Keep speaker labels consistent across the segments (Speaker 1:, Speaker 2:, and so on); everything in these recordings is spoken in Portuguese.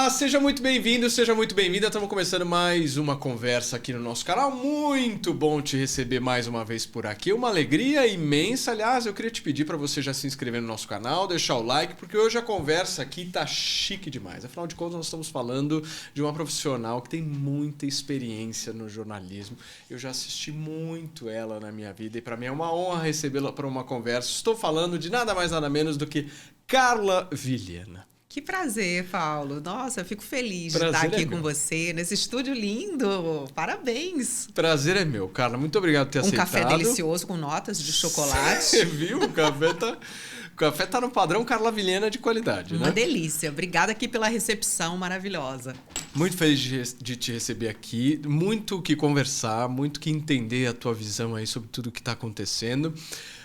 Speaker 1: Olá, seja muito bem-vindo, seja muito bem-vinda. Estamos começando mais uma conversa aqui no nosso canal. Muito bom te receber mais uma vez por aqui. Uma alegria imensa. Aliás, eu queria te pedir para você já se inscrever no nosso canal, deixar o like, porque hoje a conversa aqui tá chique demais. Afinal de contas, nós estamos falando de uma profissional que tem muita experiência no jornalismo. Eu já assisti muito ela na minha vida e para mim é uma honra recebê-la para uma conversa. Estou falando de nada mais nada menos do que Carla Vilhena.
Speaker 2: Que prazer, Paulo. Nossa, eu fico feliz de estar aqui com você, nesse estúdio lindo. Parabéns.
Speaker 1: Prazer é meu, Carla. Muito obrigado por ter aceitado.
Speaker 2: Um café delicioso com notas de chocolate.
Speaker 1: Você viu? O café tá no padrão Carla Vilhena de qualidade,
Speaker 2: Uma
Speaker 1: né?
Speaker 2: delícia. Obrigada aqui pela recepção maravilhosa.
Speaker 1: Muito feliz de te receber aqui. Muito o que conversar, muito o que entender a tua visão aí sobre tudo o que está acontecendo.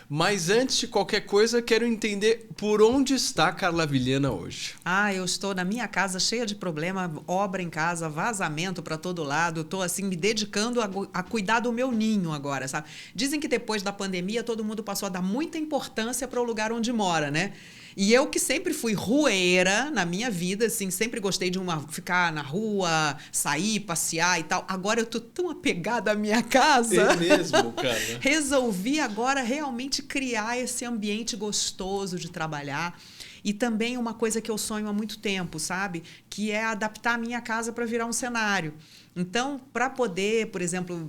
Speaker 1: Mas antes de qualquer coisa, quero entender por onde está Carla Vilhena hoje.
Speaker 2: Eu estou na minha casa cheia de problema, obra em casa, vazamento para todo lado. Estou assim me dedicando a cuidar do meu ninho agora, sabe? Dizem que depois da pandemia todo mundo passou a dar muita importância para o lugar onde mora, né? E eu que sempre fui rueira na minha vida, assim, sempre gostei de ficar na rua, sair, passear e tal. Agora eu tô tão apegada à minha casa.
Speaker 1: É mesmo, cara.
Speaker 2: Resolvi agora realmente criar esse ambiente gostoso de trabalhar. E também uma coisa que eu sonho há muito tempo, sabe? Que é adaptar a minha casa para virar um cenário. Então, para poder, por exemplo,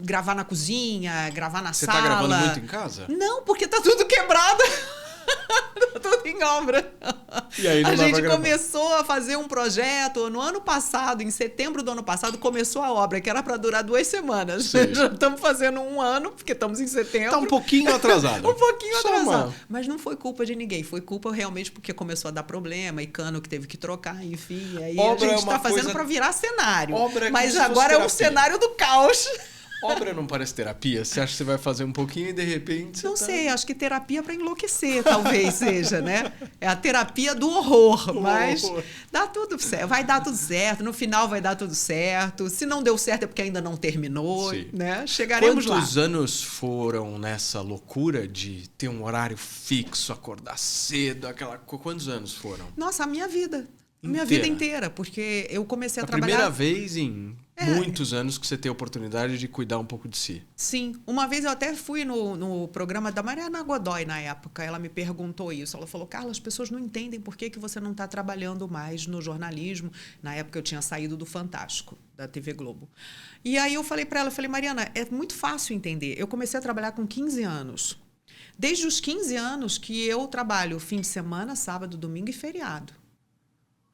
Speaker 2: gravar na cozinha, gravar na sala...
Speaker 1: Você tá gravando muito em casa?
Speaker 2: Não, porque tá tudo quebrado. Tudo em obra.
Speaker 1: E aí,
Speaker 2: a gente começou a fazer um projeto no ano passado, em setembro do ano passado, começou a obra, que era para durar 2 semanas.
Speaker 1: Sim.
Speaker 2: Já estamos fazendo 1 ano, porque estamos em setembro.
Speaker 1: Tá um pouquinho atrasado.
Speaker 2: Um pouquinho atrasado. Mas não foi culpa de ninguém, foi culpa realmente porque começou a dar problema e cano que teve que trocar, enfim. Aí
Speaker 1: obra
Speaker 2: a gente está fazendo para virar cenário. Mas agora é um cenário do caos.
Speaker 1: Obra não parece terapia? Você acha que você vai fazer um pouquinho e de repente você
Speaker 2: Não sei, acho que terapia é para enlouquecer, talvez seja, né? É a terapia do horror, mas dá tudo certo, vai dar tudo certo, no final vai dar tudo certo. Se não deu certo é porque ainda não terminou,
Speaker 1: sim,
Speaker 2: né? Chegaremos lá.
Speaker 1: Quantos anos foram nessa loucura de ter um horário fixo, acordar cedo, quantos anos foram?
Speaker 2: Nossa, a minha vida. Minha vida inteira, porque eu comecei a trabalhar...
Speaker 1: A primeira vez em muitos anos que você tem a oportunidade de cuidar um pouco de si.
Speaker 2: Sim. Uma vez eu até fui no programa da Mariana Godoy, na época. Ela me perguntou isso. Ela falou, Carla, as pessoas não entendem por que você não está trabalhando mais no jornalismo. Na época eu tinha saído do Fantástico, da TV Globo. E aí eu falei para ela, Mariana, é muito fácil entender. Eu comecei a trabalhar com 15 anos. Desde os 15 anos que eu trabalho fim de semana, sábado, domingo e feriado.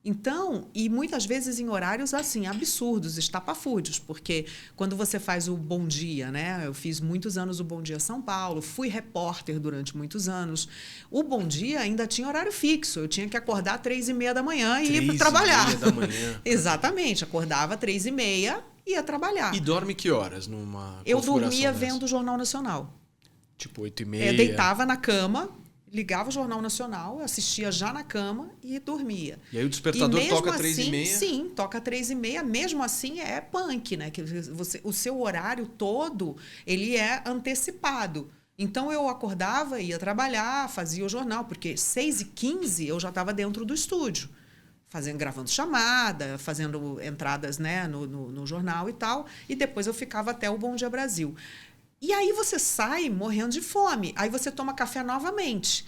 Speaker 2: Então, e muitas vezes em horários assim, absurdos, estapafúrdios, porque quando você faz o Bom Dia, né? Eu fiz muitos anos o Bom Dia São Paulo, fui repórter durante muitos anos. O Bom Dia ainda tinha horário fixo, eu tinha que acordar às 3h30 da manhã e ir para trabalhar.
Speaker 1: 3h30 da manhã.
Speaker 2: Exatamente, acordava às 3h30 e ia trabalhar.
Speaker 1: E dorme que horas numa
Speaker 2: Eu dormia vendo o Jornal Nacional.
Speaker 1: Tipo 8h30?
Speaker 2: Eu deitava na cama, ligava o Jornal Nacional, assistia já na cama e dormia.
Speaker 1: E aí o despertador toca 3h30?
Speaker 2: Sim, toca 3h30. Mesmo assim é punk, né? Que o seu horário todo, ele é antecipado. Então eu acordava, ia trabalhar, fazia o jornal, porque 6h15 eu já estava dentro do estúdio. Gravando chamada, fazendo entradas, né, no jornal e tal. E depois eu ficava até o Bom Dia Brasil. E aí você sai morrendo de fome. Aí você toma café novamente.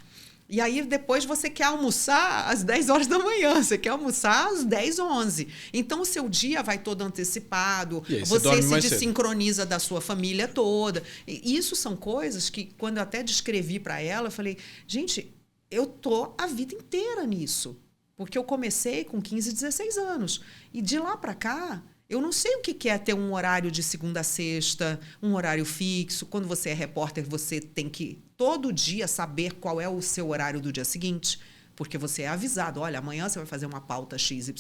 Speaker 2: E aí depois você quer almoçar às 10 horas da manhã. Você quer almoçar às 10, 11. Então o seu dia vai todo antecipado. Você se desincroniza da sua família toda. E isso são coisas que, quando eu até descrevi para ela, eu falei, gente, eu tô a vida inteira nisso. Porque eu comecei com 15, 16 anos. E de lá para cá... Eu não sei o que é ter um horário de segunda a sexta, um horário fixo. Quando você é repórter, você tem que todo dia saber qual é o seu horário do dia seguinte, porque você é avisado. Olha, amanhã você vai fazer uma pauta XYZ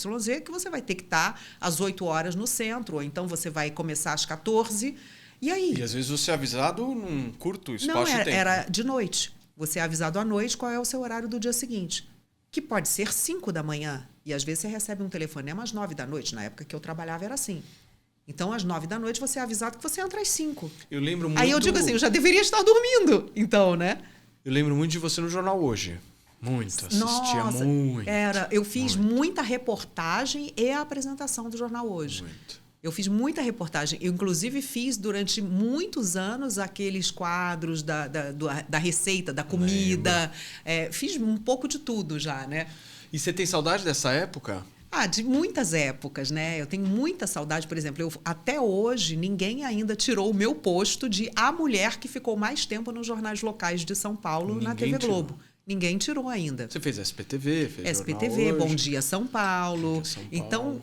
Speaker 2: que você vai ter que estar às 8 horas no centro, ou então você vai começar às 14. E aí?
Speaker 1: E às vezes você é avisado num curto espaço de tempo.
Speaker 2: Não, era de noite. Você é avisado à noite qual é o seu horário do dia seguinte. Que pode ser 5 da manhã. E às vezes você recebe um telefonema às 9 da noite. Na época que eu trabalhava era assim. Então, às 9 da noite, você é avisado que você entra às 5.
Speaker 1: Eu lembro muito...
Speaker 2: Aí eu digo assim, eu já deveria estar dormindo. Então, né?
Speaker 1: Eu lembro muito de você no Jornal Hoje. Muito, assistia
Speaker 2: Nossa,
Speaker 1: muito.
Speaker 2: eu fiz
Speaker 1: muito.
Speaker 2: muita reportagem e a apresentação do Jornal Hoje.
Speaker 1: Muito.
Speaker 2: Eu fiz muita reportagem. Eu, inclusive, fiz durante muitos anos aqueles quadros da receita, da comida. Fiz um pouco de tudo já, né?
Speaker 1: E você tem saudade dessa época?
Speaker 2: De muitas épocas, né? Eu tenho muita saudade, por exemplo, até hoje ninguém ainda tirou o meu posto de a mulher que ficou mais tempo nos jornais locais de São Paulo na TV Globo. Ninguém tirou ainda.
Speaker 1: Você fez SPTV, fez
Speaker 2: SPTV,
Speaker 1: Jornal Hoje.
Speaker 2: Bom Dia São Paulo.
Speaker 1: Bom Dia São Paulo.
Speaker 2: Então,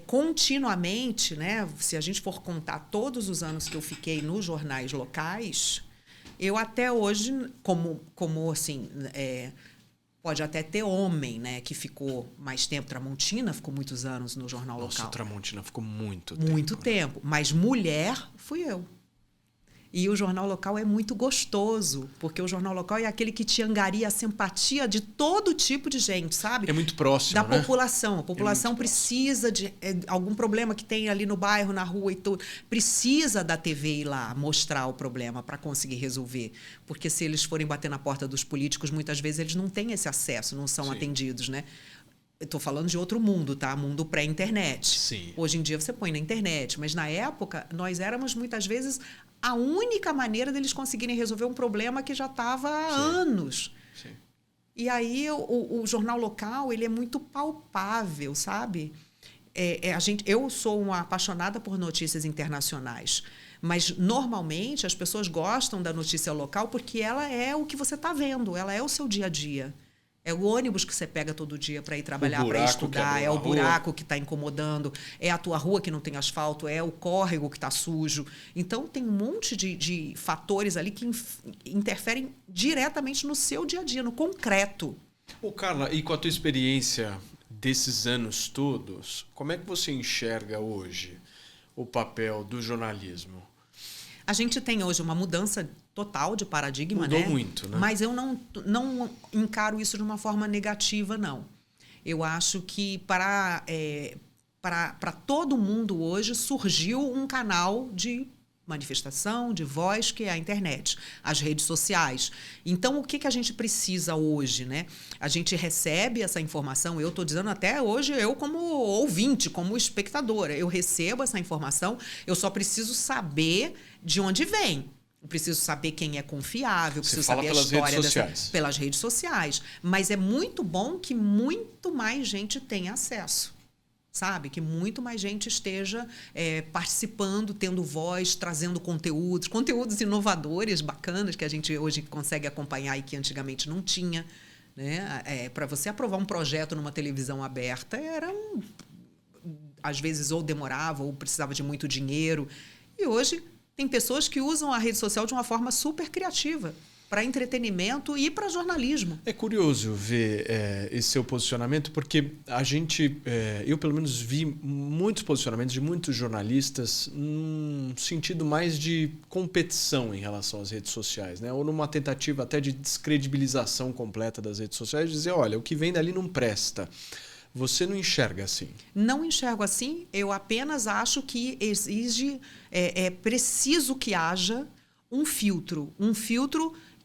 Speaker 2: continuamente, né? Se a gente for contar todos os anos que eu fiquei nos jornais locais, eu até hoje, como assim, pode até ter homem, né, que ficou mais tempo. Tramontina ficou muitos anos no jornal local.
Speaker 1: Nossa, Tramontina ficou muito tempo.
Speaker 2: Muito tempo. Mas mulher fui eu. E o jornal local é muito gostoso, porque o jornal local é aquele que te angaria a simpatia de todo tipo de gente, sabe?
Speaker 1: É muito próximo,
Speaker 2: da
Speaker 1: né?
Speaker 2: população. A população precisa de algum problema que tem ali no bairro, na rua e tudo. Precisa da TV ir lá mostrar o problema para conseguir resolver. Porque se eles forem bater na porta dos políticos, muitas vezes eles não têm esse acesso, não são atendidos, né? Estou falando de outro mundo, tá? Mundo pré-internet.
Speaker 1: Sim.
Speaker 2: Hoje em dia você põe na internet, mas na época nós éramos muitas vezes a única maneira deles conseguirem resolver um problema que já estava há anos.
Speaker 1: Sim.
Speaker 2: E aí o jornal local ele é muito palpável, sabe? Eu sou uma apaixonada por notícias internacionais, mas normalmente as pessoas gostam da notícia local porque ela é o que você está vendo, ela é o seu dia a dia. É o ônibus que você pega todo dia para ir trabalhar, para estudar, é o buraco que está incomodando, é a tua rua que não tem asfalto, é o córrego que está sujo. Então, tem um monte de fatores ali que interferem diretamente no seu dia a dia, no concreto.
Speaker 1: Carla, e com a tua experiência desses anos todos, como é que você enxerga hoje o papel do jornalismo?
Speaker 2: A gente tem hoje uma mudança total de paradigma, né?
Speaker 1: Mudou muito, né?
Speaker 2: Mas eu não encaro isso de uma forma negativa, não. Eu acho que para todo mundo hoje surgiu um canal de manifestação, de voz, que é a internet, as redes sociais. Então, o que a gente precisa hoje, né? A gente recebe essa informação, eu estou dizendo até hoje, eu como ouvinte, como espectadora, eu recebo essa informação, eu só preciso saber de onde vem. Eu preciso saber quem é confiável, preciso saber a história pelas redes sociais. Mas é muito bom que muito mais gente tenha acesso. Sabe? Que muito mais gente esteja participando, tendo voz, trazendo conteúdos inovadores, bacanas, que a gente hoje consegue acompanhar e que antigamente não tinha. Né? Para você aprovar um projeto numa televisão aberta, às vezes ou demorava ou precisava de muito dinheiro. E hoje tem pessoas que usam a rede social de uma forma super criativa, para entretenimento e para jornalismo.
Speaker 1: É curioso ver esse seu posicionamento, porque eu pelo menos vi muitos posicionamentos de muitos jornalistas num sentido mais de competição em relação às redes sociais, né? Ou numa tentativa até de descredibilização completa das redes sociais, de dizer, olha, o que vem dali não presta. Você não enxerga assim?
Speaker 2: Não enxergo assim, eu apenas acho que é preciso que haja um filtro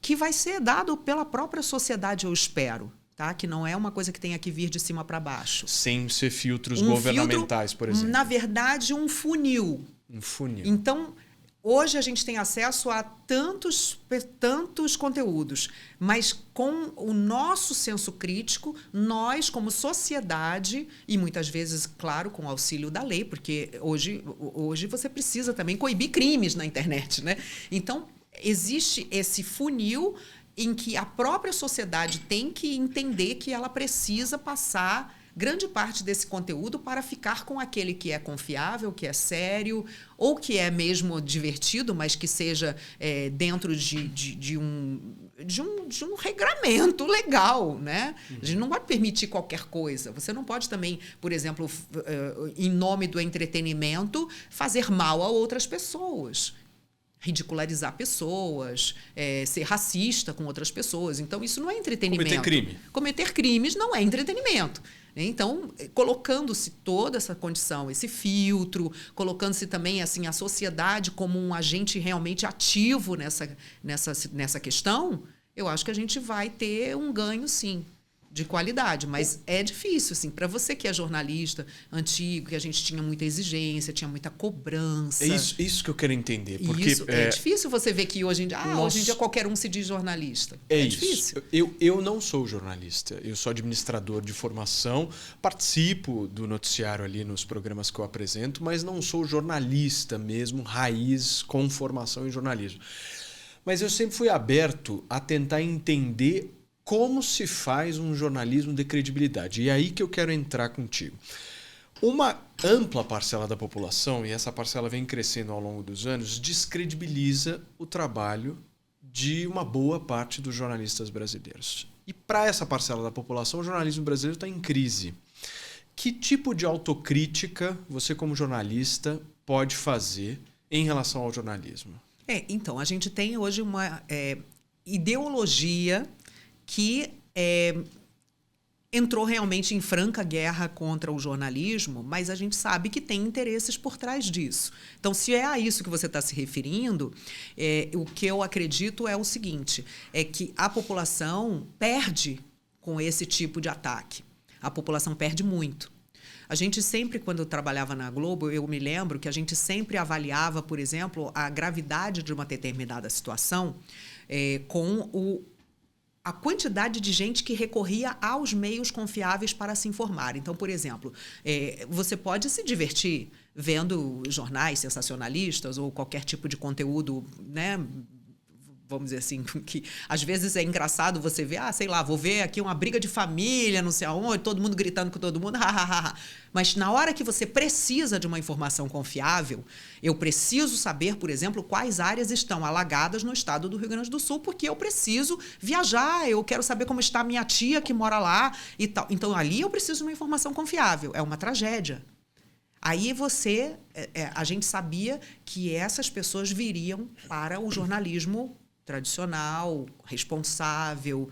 Speaker 2: que vai ser dado pela própria sociedade, eu espero, tá? Que não é uma coisa que tenha que vir de cima para baixo.
Speaker 1: Sem ser filtros governamentais, por exemplo.
Speaker 2: Na verdade, um funil.
Speaker 1: Um funil.
Speaker 2: Então, hoje a gente tem acesso a tantos conteúdos, mas com o nosso senso crítico, nós, como sociedade, e muitas vezes, claro, com o auxílio da lei, porque hoje você precisa também coibir crimes na internet, né? Então, existe esse funil em que a própria sociedade tem que entender que ela precisa passar grande parte desse conteúdo para ficar com aquele que é confiável, que é sério, ou que é mesmo divertido, mas que seja dentro de um regramento legal, né? A gente não pode permitir qualquer coisa. Você não pode também, por exemplo, em nome do entretenimento, fazer mal a outras pessoas. Ridicularizar pessoas, ser racista com outras pessoas. Então, isso não é entretenimento.
Speaker 1: Cometer crime.
Speaker 2: Cometer crimes não é entretenimento. Então, colocando-se toda essa condição, esse filtro, colocando-se também assim, a sociedade como um agente realmente ativo nessa questão, eu acho que a gente vai ter um ganho, sim, de qualidade. Mas é difícil, assim, para você que é jornalista antigo, que a gente tinha muita exigência, tinha muita cobrança.
Speaker 1: É isso que eu quero entender. Porque
Speaker 2: Isso, é difícil você ver que hoje em dia, hoje em dia qualquer um se diz jornalista. É
Speaker 1: isso.
Speaker 2: Difícil.
Speaker 1: Eu não sou jornalista, eu sou administrador de formação, participo do noticiário ali nos programas que eu apresento, mas não sou jornalista mesmo, raiz, com formação em jornalismo. Mas eu sempre fui aberto a tentar entender como se faz um jornalismo de credibilidade. E é aí que eu quero entrar contigo. Uma ampla parcela da população, e essa parcela vem crescendo ao longo dos anos, descredibiliza o trabalho de uma boa parte dos jornalistas brasileiros. E para essa parcela da população, o jornalismo brasileiro está em crise. Que tipo de autocrítica você, como jornalista, pode fazer em relação ao jornalismo?
Speaker 2: Então, a gente tem hoje uma ideologia que entrou realmente em franca guerra contra o jornalismo, mas a gente sabe que tem interesses por trás disso. Então, se é a isso que você está se referindo, o que eu acredito é o seguinte, é que a população perde com esse tipo de ataque. A população perde muito. A gente sempre, quando eu trabalhava na Globo, eu me lembro que a gente sempre avaliava, por exemplo, a gravidade de uma determinada situação com a quantidade de gente que recorria aos meios confiáveis para se informar. Então, por exemplo, você pode se divertir vendo jornais sensacionalistas ou qualquer tipo de conteúdo, né? Vamos dizer assim, que às vezes é engraçado você ver, sei lá, vou ver aqui uma briga de família, não sei aonde, todo mundo gritando com todo mundo, Mas na hora que você precisa de uma informação confiável, eu preciso saber, por exemplo, quais áreas estão alagadas no estado do Rio Grande do Sul, porque eu preciso viajar, eu quero saber como está a minha tia que mora lá e tal. Então, ali eu preciso de uma informação confiável. É uma tragédia. Aí a gente sabia que essas pessoas viriam para o jornalismo tradicional, responsável,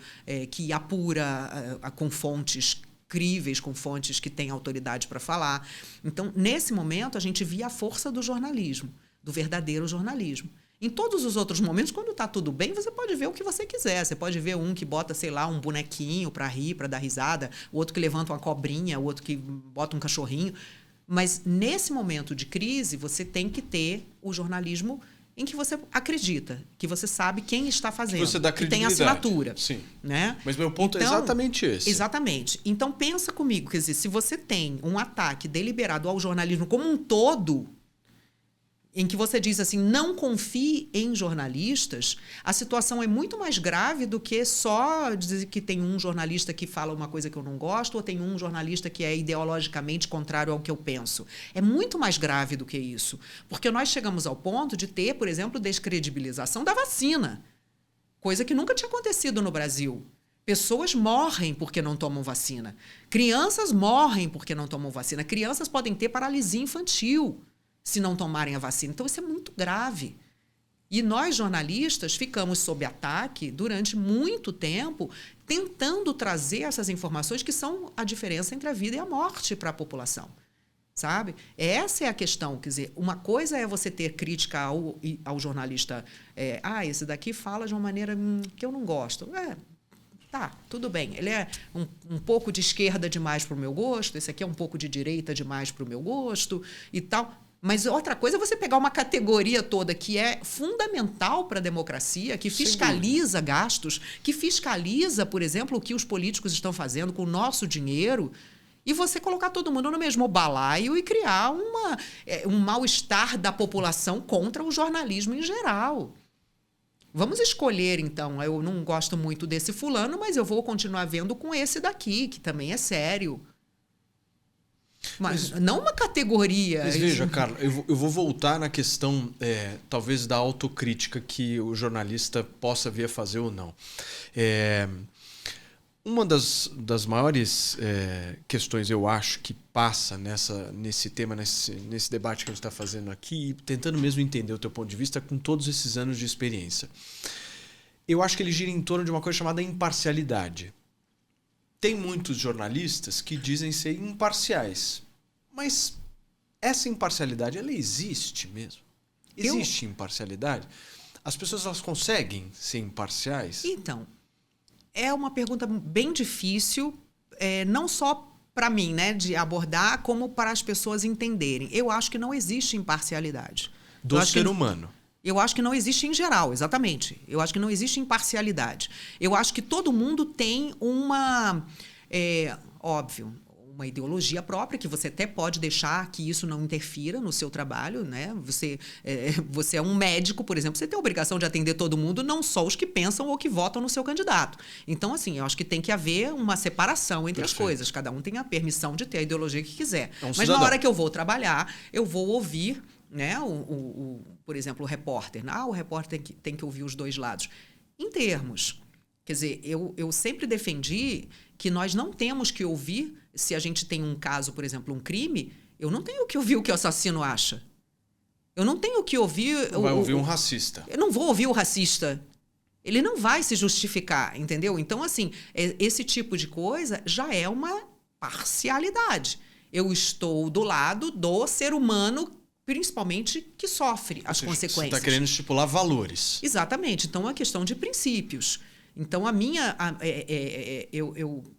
Speaker 2: que apura com fontes críveis, com fontes que têm autoridade para falar. Então, nesse momento, a gente via a força do jornalismo, do verdadeiro jornalismo. Em todos os outros momentos, quando está tudo bem, você pode ver o que você quiser. Você pode ver um que bota, sei lá, um bonequinho para rir, para dar risada, o outro que levanta uma cobrinha, o outro que bota um cachorrinho. Mas, nesse momento de crise, você tem que ter o jornalismo em que você acredita, que você sabe quem está fazendo,
Speaker 1: que você dá
Speaker 2: que tem
Speaker 1: credibilidade.
Speaker 2: Assinatura.
Speaker 1: Sim.
Speaker 2: Né?
Speaker 1: Mas meu ponto é exatamente esse.
Speaker 2: Exatamente. Então, pensa comigo, quer dizer, se você tem um ataque deliberado ao jornalismo como um todo, em que você diz assim, não confie em jornalistas, a situação é muito mais grave do que só dizer que tem um jornalista que fala uma coisa que eu não gosto ou tem um jornalista que é ideologicamente contrário ao que eu penso. É muito mais grave do que isso. Porque nós chegamos ao ponto de ter, por exemplo, descredibilização da vacina. Coisa que nunca tinha acontecido no Brasil. Pessoas morrem porque não tomam vacina. Crianças morrem porque não tomam vacina. Crianças podem ter paralisia infantil se não tomarem a vacina. Então, isso é muito grave. E nós, jornalistas, ficamos sob ataque durante muito tempo tentando trazer essas informações que são a diferença entre a vida e a morte para a população. Sabe? Essa é a questão. Quer dizer, uma coisa é você ter crítica ao jornalista. Esse daqui fala de uma maneira que eu não gosto. Tá, tudo bem. Ele é um pouco de esquerda demais para o meu gosto, esse aqui é um pouco de direita demais para o meu gosto e tal. Mas outra coisa é você pegar uma categoria toda que é fundamental para a democracia, que fiscaliza gastos, que fiscaliza, por exemplo, o que os políticos estão fazendo com o nosso dinheiro, e você colocar todo mundo no mesmo balaio e criar um mal-estar da população contra o jornalismo em geral. Vamos escolher, então. Eu não gosto muito desse fulano, mas eu vou continuar vendo com esse daqui, que também é sério. Mas não uma categoria.
Speaker 1: Mas veja, Carla, eu vou voltar na questão, talvez, da autocrítica que o jornalista possa vir a fazer ou não. Uma das maiores questões, eu acho, que passa nesse tema, nesse debate que a gente está fazendo aqui, tentando mesmo entender o teu ponto de vista com todos esses anos de experiência. Eu acho que ele gira em torno de uma coisa chamada imparcialidade. Tem muitos jornalistas que dizem ser imparciais, mas essa imparcialidade, ela existe mesmo? Existe imparcialidade? As pessoas elas conseguem ser imparciais?
Speaker 2: Então, é uma pergunta bem difícil, não só para mim, né, de abordar, como para as pessoas entenderem. Eu acho que não existe imparcialidade.
Speaker 1: Do ser humano.
Speaker 2: Eu acho que não existe em geral, exatamente. Eu acho que não existe imparcialidade. Eu acho que todo mundo tem óbvio, uma ideologia própria, que você até pode deixar que isso não interfira no seu trabalho, né? Você é um médico, por exemplo, você tem a obrigação de atender todo mundo, não só os que pensam ou que votam no seu candidato. Então, assim, eu acho que tem que haver uma separação entre as coisas. Cada um tem a permissão de ter a ideologia que quiser. Mas na hora que eu vou trabalhar, eu vou ouvir, né, por exemplo, o repórter. O repórter tem que ouvir os dois lados. Em termos. Quer dizer, eu sempre defendi que nós não temos que ouvir, se a gente tem um caso, por exemplo, um crime, eu não tenho que ouvir o que o assassino acha. Eu não tenho que ouvir...
Speaker 1: Vai ouvir um racista.
Speaker 2: Eu não vou ouvir o racista. Ele não vai se justificar, entendeu? Então, assim, esse tipo de coisa já é uma parcialidade. Eu estou do lado do ser humano, principalmente que sofre as consequências. Você
Speaker 1: está querendo estipular valores.
Speaker 2: Exatamente. Então, é uma questão de princípios. Então,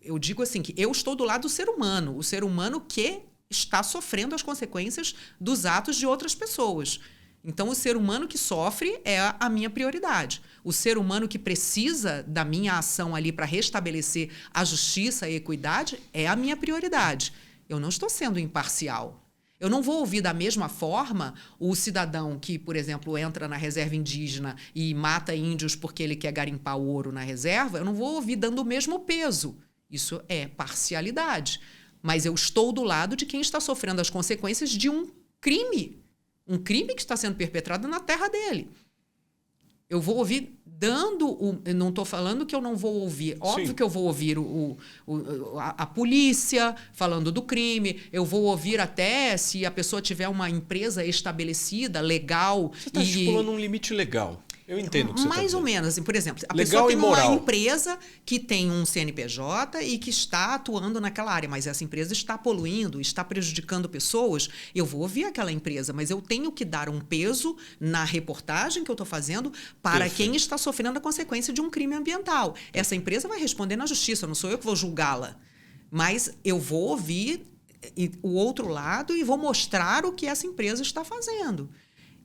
Speaker 2: eu digo assim, que eu estou do lado do ser humano, o ser humano que está sofrendo as consequências dos atos de outras pessoas. Então, o ser humano que sofre é a minha prioridade. O ser humano que precisa da minha ação ali para restabelecer a justiça e a equidade é a minha prioridade. Eu não estou sendo imparcial. Eu não vou ouvir da mesma forma o cidadão que, por exemplo, entra na reserva indígena e mata índios porque ele quer garimpar o ouro na reserva. Eu não vou ouvir dando o mesmo peso. Isso é parcialidade. Mas eu estou do lado de quem está sofrendo as consequências de um crime. Um crime que está sendo perpetrado na terra dele. Eu vou ouvir eu não estou falando que eu não vou ouvir. Óbvio que eu vou ouvir a polícia falando do crime. Eu vou ouvir até se a pessoa tiver uma empresa estabelecida, legal.
Speaker 1: Você está estipulando um limite legal. Eu entendo o que você está dizendo.
Speaker 2: Mais ou menos. Assim, por exemplo, a
Speaker 1: legal
Speaker 2: pessoa tem
Speaker 1: uma
Speaker 2: empresa que tem um CNPJ e que está atuando naquela área, mas essa empresa está poluindo, está prejudicando pessoas. Eu vou ouvir aquela empresa, mas eu tenho que dar um peso na reportagem que eu estou fazendo para quem está sofrendo a consequência de um crime ambiental. Essa empresa vai responder na justiça, não sou eu que vou julgá-la. Mas eu vou ouvir o outro lado e vou mostrar o que essa empresa está fazendo.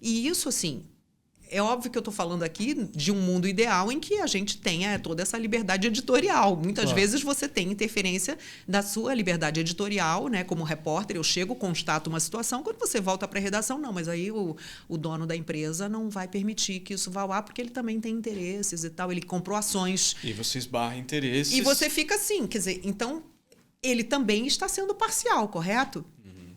Speaker 2: E isso, assim... É óbvio que eu estou falando aqui de um mundo ideal em que a gente tenha toda essa liberdade editorial. Muitas vezes você tem interferência da sua liberdade editorial, né? Como repórter, eu chego, constato uma situação, quando você volta para a redação, não, mas aí o dono da empresa não vai permitir que isso vá ao ar, porque ele também tem interesses e tal, ele comprou ações.
Speaker 1: E você esbarra interesses.
Speaker 2: E você fica assim, quer dizer, então ele também está sendo parcial, correto? Uhum.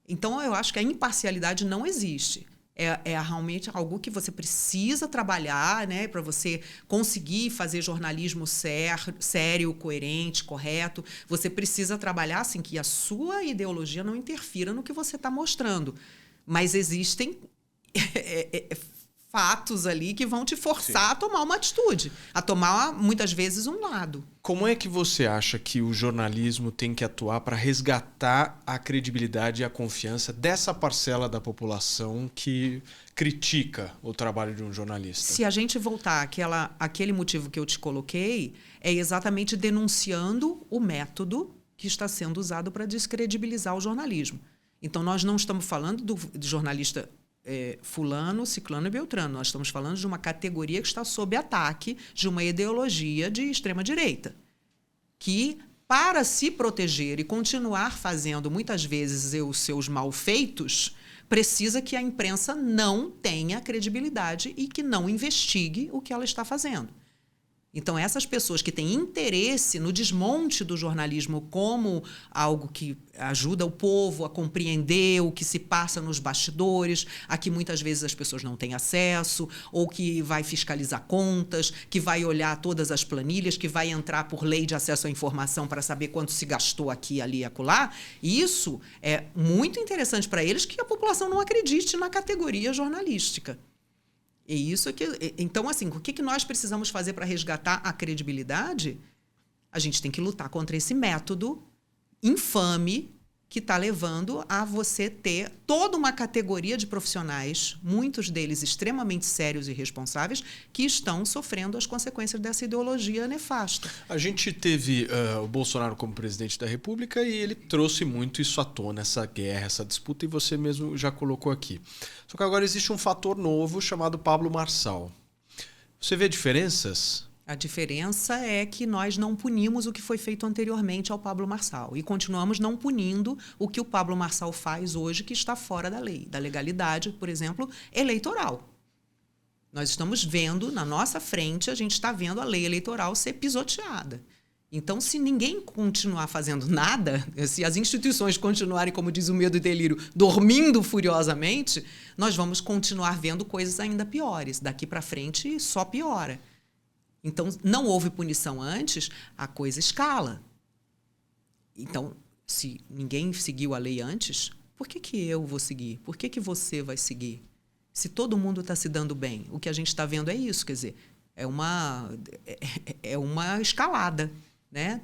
Speaker 2: Então eu acho que a imparcialidade não existe. É realmente algo que você precisa trabalhar, né, para você conseguir fazer jornalismo sério, coerente, correto. Você precisa trabalhar assim, que a sua ideologia não interfira no que você está mostrando. Mas existem fatos ali que vão te forçar a tomar uma atitude, a tomar, muitas vezes, um lado.
Speaker 1: Como é que você acha que o jornalismo tem que atuar para resgatar a credibilidade e a confiança dessa parcela da população que critica o trabalho de um jornalista?
Speaker 2: Se a gente voltar àquele motivo que eu te coloquei, é exatamente denunciando o método que está sendo usado para descredibilizar o jornalismo. Então, nós não estamos falando de jornalista fulano, ciclano e beltrano. Nós estamos falando de uma categoria que está sob ataque de uma ideologia de extrema-direita, que, para se proteger e continuar fazendo, muitas vezes, os seus malfeitos, precisa que a imprensa não tenha credibilidade e que não investigue o que ela está fazendo. Então, essas pessoas que têm interesse no desmonte do jornalismo como algo que ajuda o povo a compreender o que se passa nos bastidores, a que muitas vezes as pessoas não têm acesso, ou que vai fiscalizar contas, que vai olhar todas as planilhas, que vai entrar por lei de acesso à informação para saber quanto se gastou aqui, ali e acolá, isso é muito interessante para eles, que a população não acredite na categoria jornalística. E isso então, assim, o que nós precisamos fazer para resgatar a credibilidade? A gente tem que lutar contra esse método infame que está levando a você ter toda uma categoria de profissionais, muitos deles extremamente sérios e responsáveis, que estão sofrendo as consequências dessa ideologia nefasta.
Speaker 1: A gente teve o Bolsonaro como presidente da República e ele trouxe muito isso à tona, essa guerra, essa disputa, e você mesmo já colocou aqui. Só que agora existe um fator novo chamado Pablo Marçal. Você vê diferenças?
Speaker 2: A diferença é que nós não punimos o que foi feito anteriormente ao Pablo Marçal e continuamos não punindo o que o Pablo Marçal faz hoje, que está fora da lei, da legalidade, por exemplo, eleitoral. Nós estamos vendo, na nossa frente, a gente está vendo a lei eleitoral ser pisoteada. Então, se ninguém continuar fazendo nada, se as instituições continuarem, como diz o Medo e Delírio, dormindo furiosamente, nós vamos continuar vendo coisas ainda piores. Daqui para frente, só piora. Então, não houve punição antes, a coisa escala. Então, se ninguém seguiu a lei antes, por que eu vou seguir? Por que você vai seguir? Se todo mundo está se dando bem, o que a gente está vendo é isso, quer dizer, é uma escalada, né?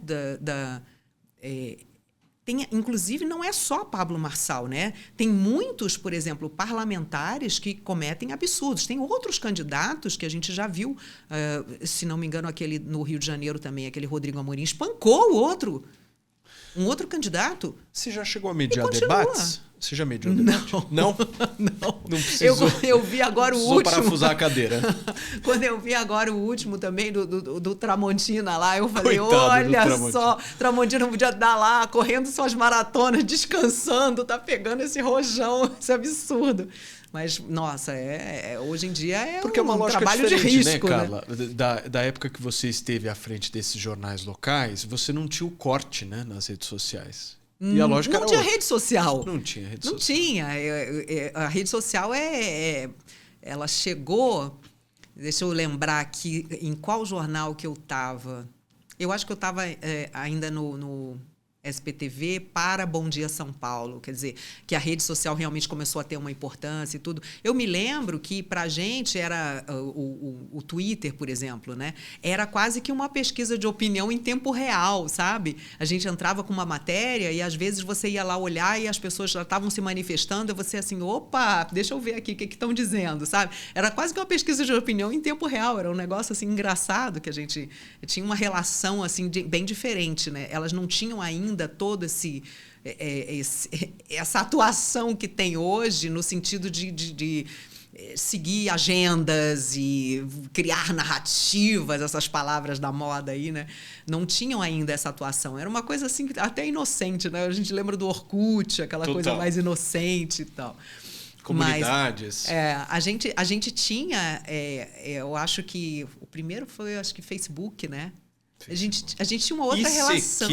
Speaker 2: Tem, inclusive, não é só Pablo Marçal, né? Tem muitos, por exemplo, parlamentares que cometem absurdos. Tem outros candidatos que a gente já viu, se não me engano, aquele no Rio de Janeiro também, aquele Rodrigo Amorim, espancou um outro candidato.
Speaker 1: Você já chegou a mediar debates? Você já mediou debate?
Speaker 2: Não?
Speaker 1: Não precisou.
Speaker 2: Eu vi agora o último.
Speaker 1: Precisou parafusar a cadeira.
Speaker 2: Quando eu vi agora o último também do Tramontina lá, eu falei,
Speaker 1: Coitado
Speaker 2: olha só, Tramontina podia estar lá, correndo suas maratonas, descansando, tá pegando esse rojão, esse absurdo. Mas, nossa, hoje em dia é
Speaker 1: porque
Speaker 2: um trabalho de risco,
Speaker 1: né, Carla? Da época que você esteve à frente desses jornais locais, você não tinha o corte, né, nas redes sociais. E a lógica
Speaker 2: não tinha rede social.
Speaker 1: Não tinha rede social.
Speaker 2: Não tinha. A rede social ela chegou... Deixa eu lembrar aqui em qual jornal que eu estava. Eu acho que eu estava ainda no SPTV para Bom Dia São Paulo, quer dizer, que a rede social realmente começou a ter uma importância e tudo. Eu me lembro que para a gente era o Twitter, por exemplo, né? Era quase que uma pesquisa de opinião em tempo real, sabe? A gente entrava com uma matéria e às vezes você ia lá olhar e as pessoas já estavam se manifestando e você assim, opa, deixa eu ver aqui o que estão dizendo, sabe? Era quase que uma pesquisa de opinião em tempo real, era um negócio assim engraçado que a gente tinha uma relação assim bem diferente, né? Elas não tinham ainda todo essa atuação que tem hoje no sentido de seguir agendas e criar narrativas, essas palavras da moda aí, né? Não tinham ainda essa atuação. Era uma coisa assim até inocente, né? A gente lembra do Orkut, aquela
Speaker 1: Total.
Speaker 2: coisa mais inocente e tal.
Speaker 1: Comunidades.
Speaker 2: Mas, a gente tinha, eu acho que o primeiro foi, acho que Facebook, né? A gente tinha uma outra relação.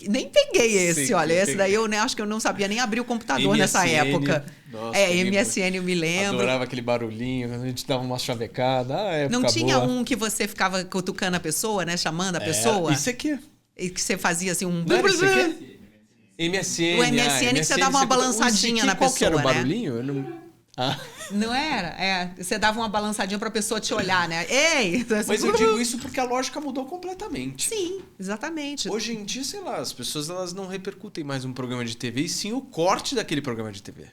Speaker 2: Nem peguei esse, olha. Esse daí eu acho que eu não sabia nem abrir o computador nessa época.
Speaker 1: Nossa,
Speaker 2: MSN eu me lembro.
Speaker 1: Adorava aquele barulhinho, quando a gente dava uma chavecada.
Speaker 2: Não tinha
Speaker 1: boa.
Speaker 2: Um que você ficava cutucando a pessoa, né? Chamando a pessoa?
Speaker 1: Isso aqui.
Speaker 2: E que você fazia assim um...
Speaker 1: Não era isso aqui? MSN.
Speaker 2: O MSN que você dava uma balançadinha na pessoa,
Speaker 1: qual que era o
Speaker 2: né?
Speaker 1: barulhinho? Eu não...
Speaker 2: Não era? Você dava uma balançadinha pra pessoa te olhar, né? Ei!
Speaker 1: Mas eu digo isso porque a lógica mudou completamente.
Speaker 2: Sim, exatamente.
Speaker 1: Hoje em dia, sei lá, as pessoas elas não repercutem mais um programa de TV, e sim o corte daquele programa de TV.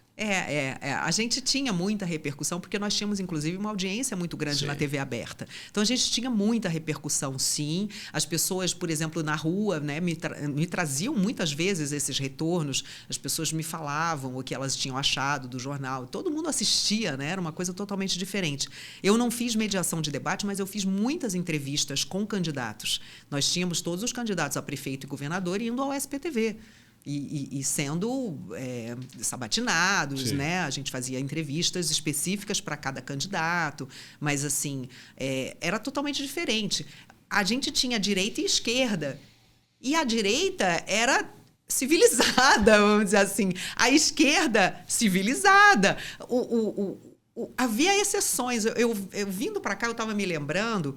Speaker 2: A gente tinha muita repercussão, porque nós tínhamos, inclusive, uma audiência muito grande na TV aberta. Então, a gente tinha muita repercussão, sim. As pessoas, por exemplo, na rua, né, me traziam muitas vezes esses retornos. As pessoas me falavam o que elas tinham achado do jornal. Todo mundo assistia, né? Era uma coisa totalmente diferente. Eu não fiz mediação de debate, mas eu fiz muitas entrevistas com candidatos. Nós tínhamos todos os candidatos a prefeito e governador indo ao SPTV. E sendo sabatinados, sim, né? A gente fazia entrevistas específicas para cada candidato, mas assim, era totalmente diferente. A gente tinha direita e esquerda, e a direita era civilizada, vamos dizer assim, a esquerda civilizada. Havia exceções. Eu vindo para cá, eu estava me lembrando,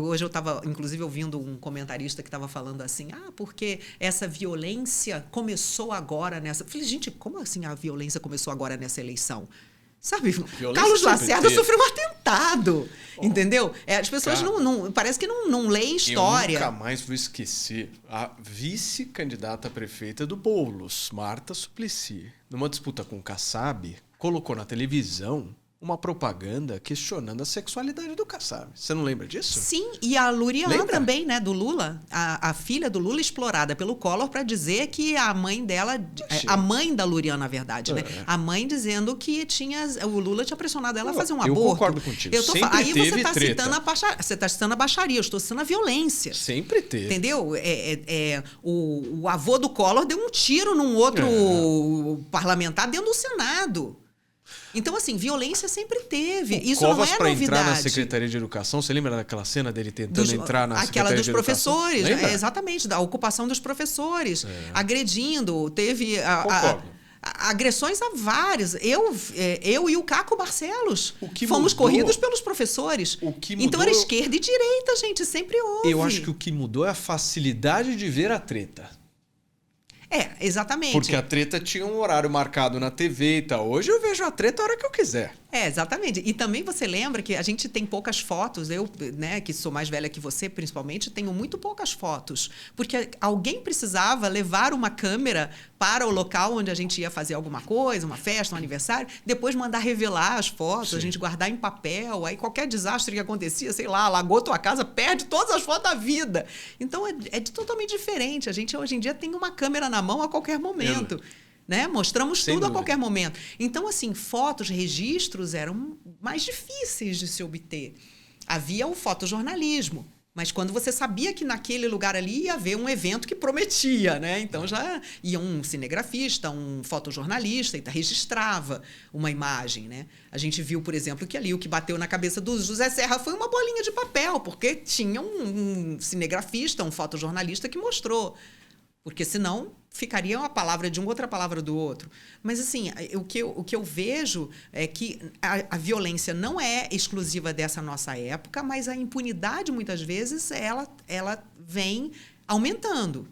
Speaker 2: hoje eu estava, inclusive, ouvindo um comentarista que estava falando assim, porque essa violência começou agora nessa... Eu falei, gente, como assim a violência começou agora nessa eleição? Sabe?
Speaker 1: Violência
Speaker 2: Carlos
Speaker 1: sempre
Speaker 2: Lacerda
Speaker 1: teve.
Speaker 2: sofreu um atentado. Entendeu? As pessoas
Speaker 1: Cara,
Speaker 2: parece que não leem história.
Speaker 1: Eu nunca mais vou esquecer a vice-candidata a prefeita do Boulos, Marta Suplicy, numa disputa com o Kassab, colocou na televisão uma propaganda questionando a sexualidade do Kassab. Você não lembra disso?
Speaker 2: Sim, e a Lurian
Speaker 1: Lembra?
Speaker 2: também, né, do Lula, a filha do Lula explorada pelo Collor para dizer que a mãe dela, a mãe da Lurian, na verdade, né? A mãe dizendo que o Lula tinha pressionado ela a fazer um aborto.
Speaker 1: Eu concordo contigo. Sempre
Speaker 2: aí
Speaker 1: teve
Speaker 2: você está
Speaker 1: treta.
Speaker 2: citando a baixaria, eu estou citando a violência.
Speaker 1: Sempre teve.
Speaker 2: Entendeu? O avô do Collor deu um tiro num outro parlamentar dentro do Senado. Então, assim, violência sempre teve. Isso
Speaker 1: Covas,
Speaker 2: não é
Speaker 1: para
Speaker 2: novidade.
Speaker 1: entrar na Secretaria de Educação, você lembra daquela cena dele tentando entrar na
Speaker 2: Aquela
Speaker 1: Secretaria
Speaker 2: dos
Speaker 1: de Educação?
Speaker 2: professores,
Speaker 1: Lembra?
Speaker 2: exatamente, da ocupação dos professores, agredindo, teve
Speaker 1: Concordo.
Speaker 2: agressões a vários. Eu e o Caco Barcelos fomos
Speaker 1: mudou-
Speaker 2: corridos pelos professores.
Speaker 1: O que
Speaker 2: Então
Speaker 1: mudou-
Speaker 2: era esquerda e direita, gente, sempre houve.
Speaker 1: Eu acho que o que mudou é a facilidade de ver a treta.
Speaker 2: Exatamente.
Speaker 1: Porque a treta tinha um horário marcado na TV e tal. Hoje eu vejo a treta a hora que eu quiser.
Speaker 2: Exatamente. E também você lembra que a gente tem poucas fotos. Eu, né, que sou mais velha que você, principalmente, tenho muito poucas fotos. Porque alguém precisava levar uma câmera para o local onde a gente ia fazer alguma coisa, uma festa, um aniversário, depois mandar revelar as fotos, a gente guardar em papel. Aí qualquer desastre que acontecia, sei lá, alagou tua casa, perde todas as fotos da vida. Então é totalmente diferente. A gente hoje em dia tem uma câmera na mão a qualquer momento. Né? Mostramos
Speaker 1: Sem
Speaker 2: tudo
Speaker 1: dúvida.
Speaker 2: a qualquer momento. Então, assim, fotos, registros eram mais difíceis de se obter. Havia o fotojornalismo, mas quando você sabia que naquele lugar ali ia haver um evento que prometia, né? Então já ia um cinegrafista, um fotojornalista e registrava uma imagem, né? A gente viu, por exemplo, que ali o que bateu na cabeça do José Serra foi uma bolinha de papel, porque tinha um cinegrafista, um fotojornalista que mostrou. Porque senão ficaria uma palavra de um, outra palavra do outro. Mas, assim, o que eu vejo é que a violência não é exclusiva dessa nossa época, mas a impunidade, muitas vezes, ela vem aumentando.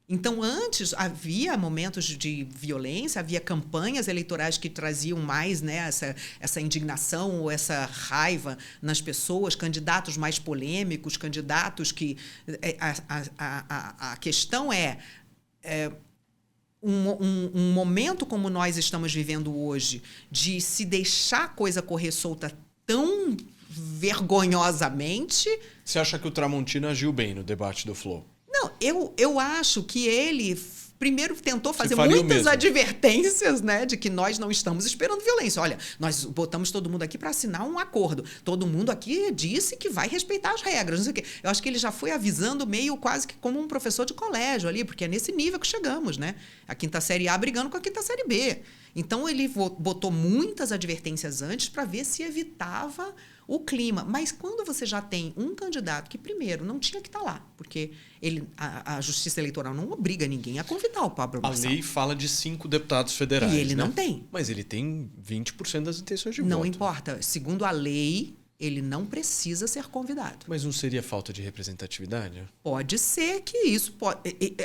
Speaker 2: Então, antes, havia momentos de violência, havia campanhas eleitorais que traziam mais, né, essa indignação ou essa raiva nas pessoas, candidatos mais polêmicos, candidatos que... A questão um momento como nós estamos vivendo hoje, de se deixar a coisa correr solta tão vergonhosamente...
Speaker 1: Você acha que o Tramontina agiu bem no debate do Flow?
Speaker 2: Não, eu acho que ele primeiro tentou fazer
Speaker 1: faria o
Speaker 2: muitas
Speaker 1: mesmo.
Speaker 2: advertências, né, de que nós não estamos esperando violência. Olha, nós botamos todo mundo aqui para assinar um acordo. Todo mundo aqui disse que vai respeitar as regras, não sei o quê. Eu acho que ele já foi avisando meio quase que como um professor de colégio ali, porque é nesse nível que chegamos, né? A quinta série A brigando com a quinta série B. Então ele botou muitas advertências antes para ver se evitava o clima. Mas quando você já tem um candidato que, primeiro, não tinha que estar lá, porque a Justiça Eleitoral não obriga ninguém a convidar o Pablo
Speaker 1: A
Speaker 2: Marçal.
Speaker 1: lei fala de 5 deputados federais.
Speaker 2: E ele
Speaker 1: né?
Speaker 2: não tem.
Speaker 1: Mas ele tem 20% das intenções de
Speaker 2: Não
Speaker 1: voto.
Speaker 2: importa. Segundo a lei, ele não precisa ser convidado.
Speaker 1: Mas não seria falta de representatividade?
Speaker 2: Pode ser que isso...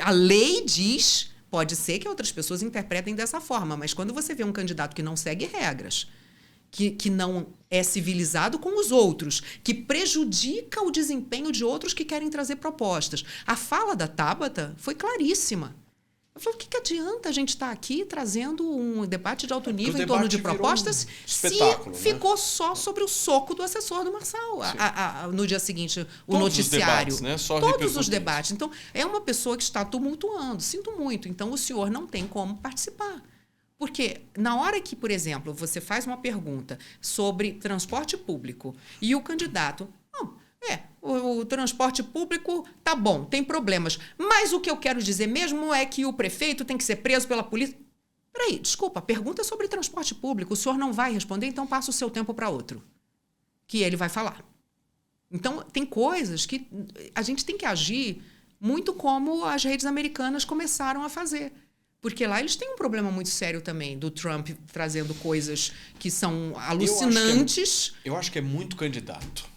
Speaker 2: A lei diz... Pode ser que outras pessoas interpretem dessa forma, mas quando você vê um candidato que não segue regras, que não é civilizado com os outros, que prejudica o desempenho de outros que querem trazer propostas. A fala da Tabata foi claríssima. Eu falei, o que adianta a gente estar aqui trazendo um debate de alto nível em torno de propostas se ficou só sobre o soco do assessor do Marçal no dia seguinte, o
Speaker 1: Todos
Speaker 2: noticiário.
Speaker 1: Os debates, né? Só
Speaker 2: todos os debates. Então, é uma pessoa que está tumultuando. Sinto muito. Então, o senhor não tem como participar. Porque na hora que, por exemplo, você faz uma pergunta sobre transporte público e o candidato... O transporte público tá bom, tem problemas. Mas o que eu quero dizer mesmo é que o prefeito tem que ser preso pela polícia. Peraí, desculpa, a pergunta é sobre transporte público. O senhor não vai responder, então passa o seu tempo para outro. Que ele vai falar. Então, tem coisas que a gente tem que agir muito como as redes americanas começaram a fazer. Porque lá eles têm um problema muito sério também, do Trump trazendo coisas que são alucinantes.
Speaker 1: Eu acho que é muito candidato.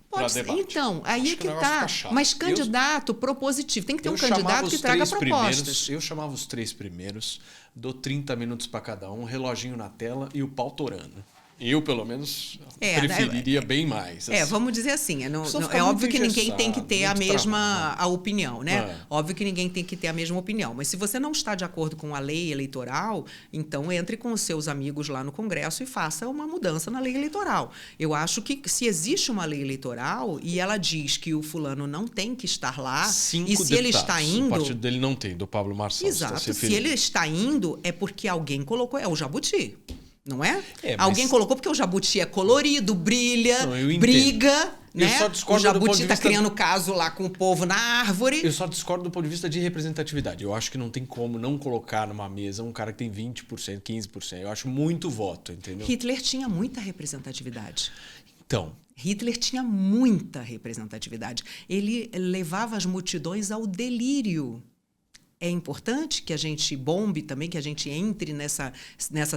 Speaker 2: Pode ser. Então, aí é que tá. Mas candidato propositivo. Tem que ter um candidato que traga propostas.
Speaker 1: Eu chamava os 3 primeiros, dou 30 minutos para cada um, reloginho na tela e o pau torando. Eu, pelo menos, preferiria bem mais. Assim.
Speaker 2: Vamos dizer assim, é óbvio que ninguém tem que ter a mesma opinião, né? Óbvio que ninguém tem que ter a mesma opinião. Mas se você não está de acordo com a lei eleitoral, então entre com os seus amigos lá no Congresso e faça uma mudança na lei eleitoral. Eu acho que se existe uma lei eleitoral e ela diz que o fulano não tem que estar lá, e se ele está indo...
Speaker 1: O partido dele não tem, do Pablo Marçal.
Speaker 2: Exato. Se ele está indo, é porque alguém colocou... É o Jabuti. Não é? Alguém colocou porque o jabuti é colorido, brilha, briga, né? O jabuti está criando caso lá com o povo na árvore.
Speaker 1: Eu só discordo do ponto de vista de representatividade. Eu acho que não tem como não colocar numa mesa um cara que tem 20%, 15%. Eu acho muito voto, entendeu?
Speaker 2: Hitler tinha muita representatividade.
Speaker 1: Então...
Speaker 2: Hitler tinha muita representatividade. Ele levava as multidões ao delírio. É importante que a gente bombe também, que a gente entre nessa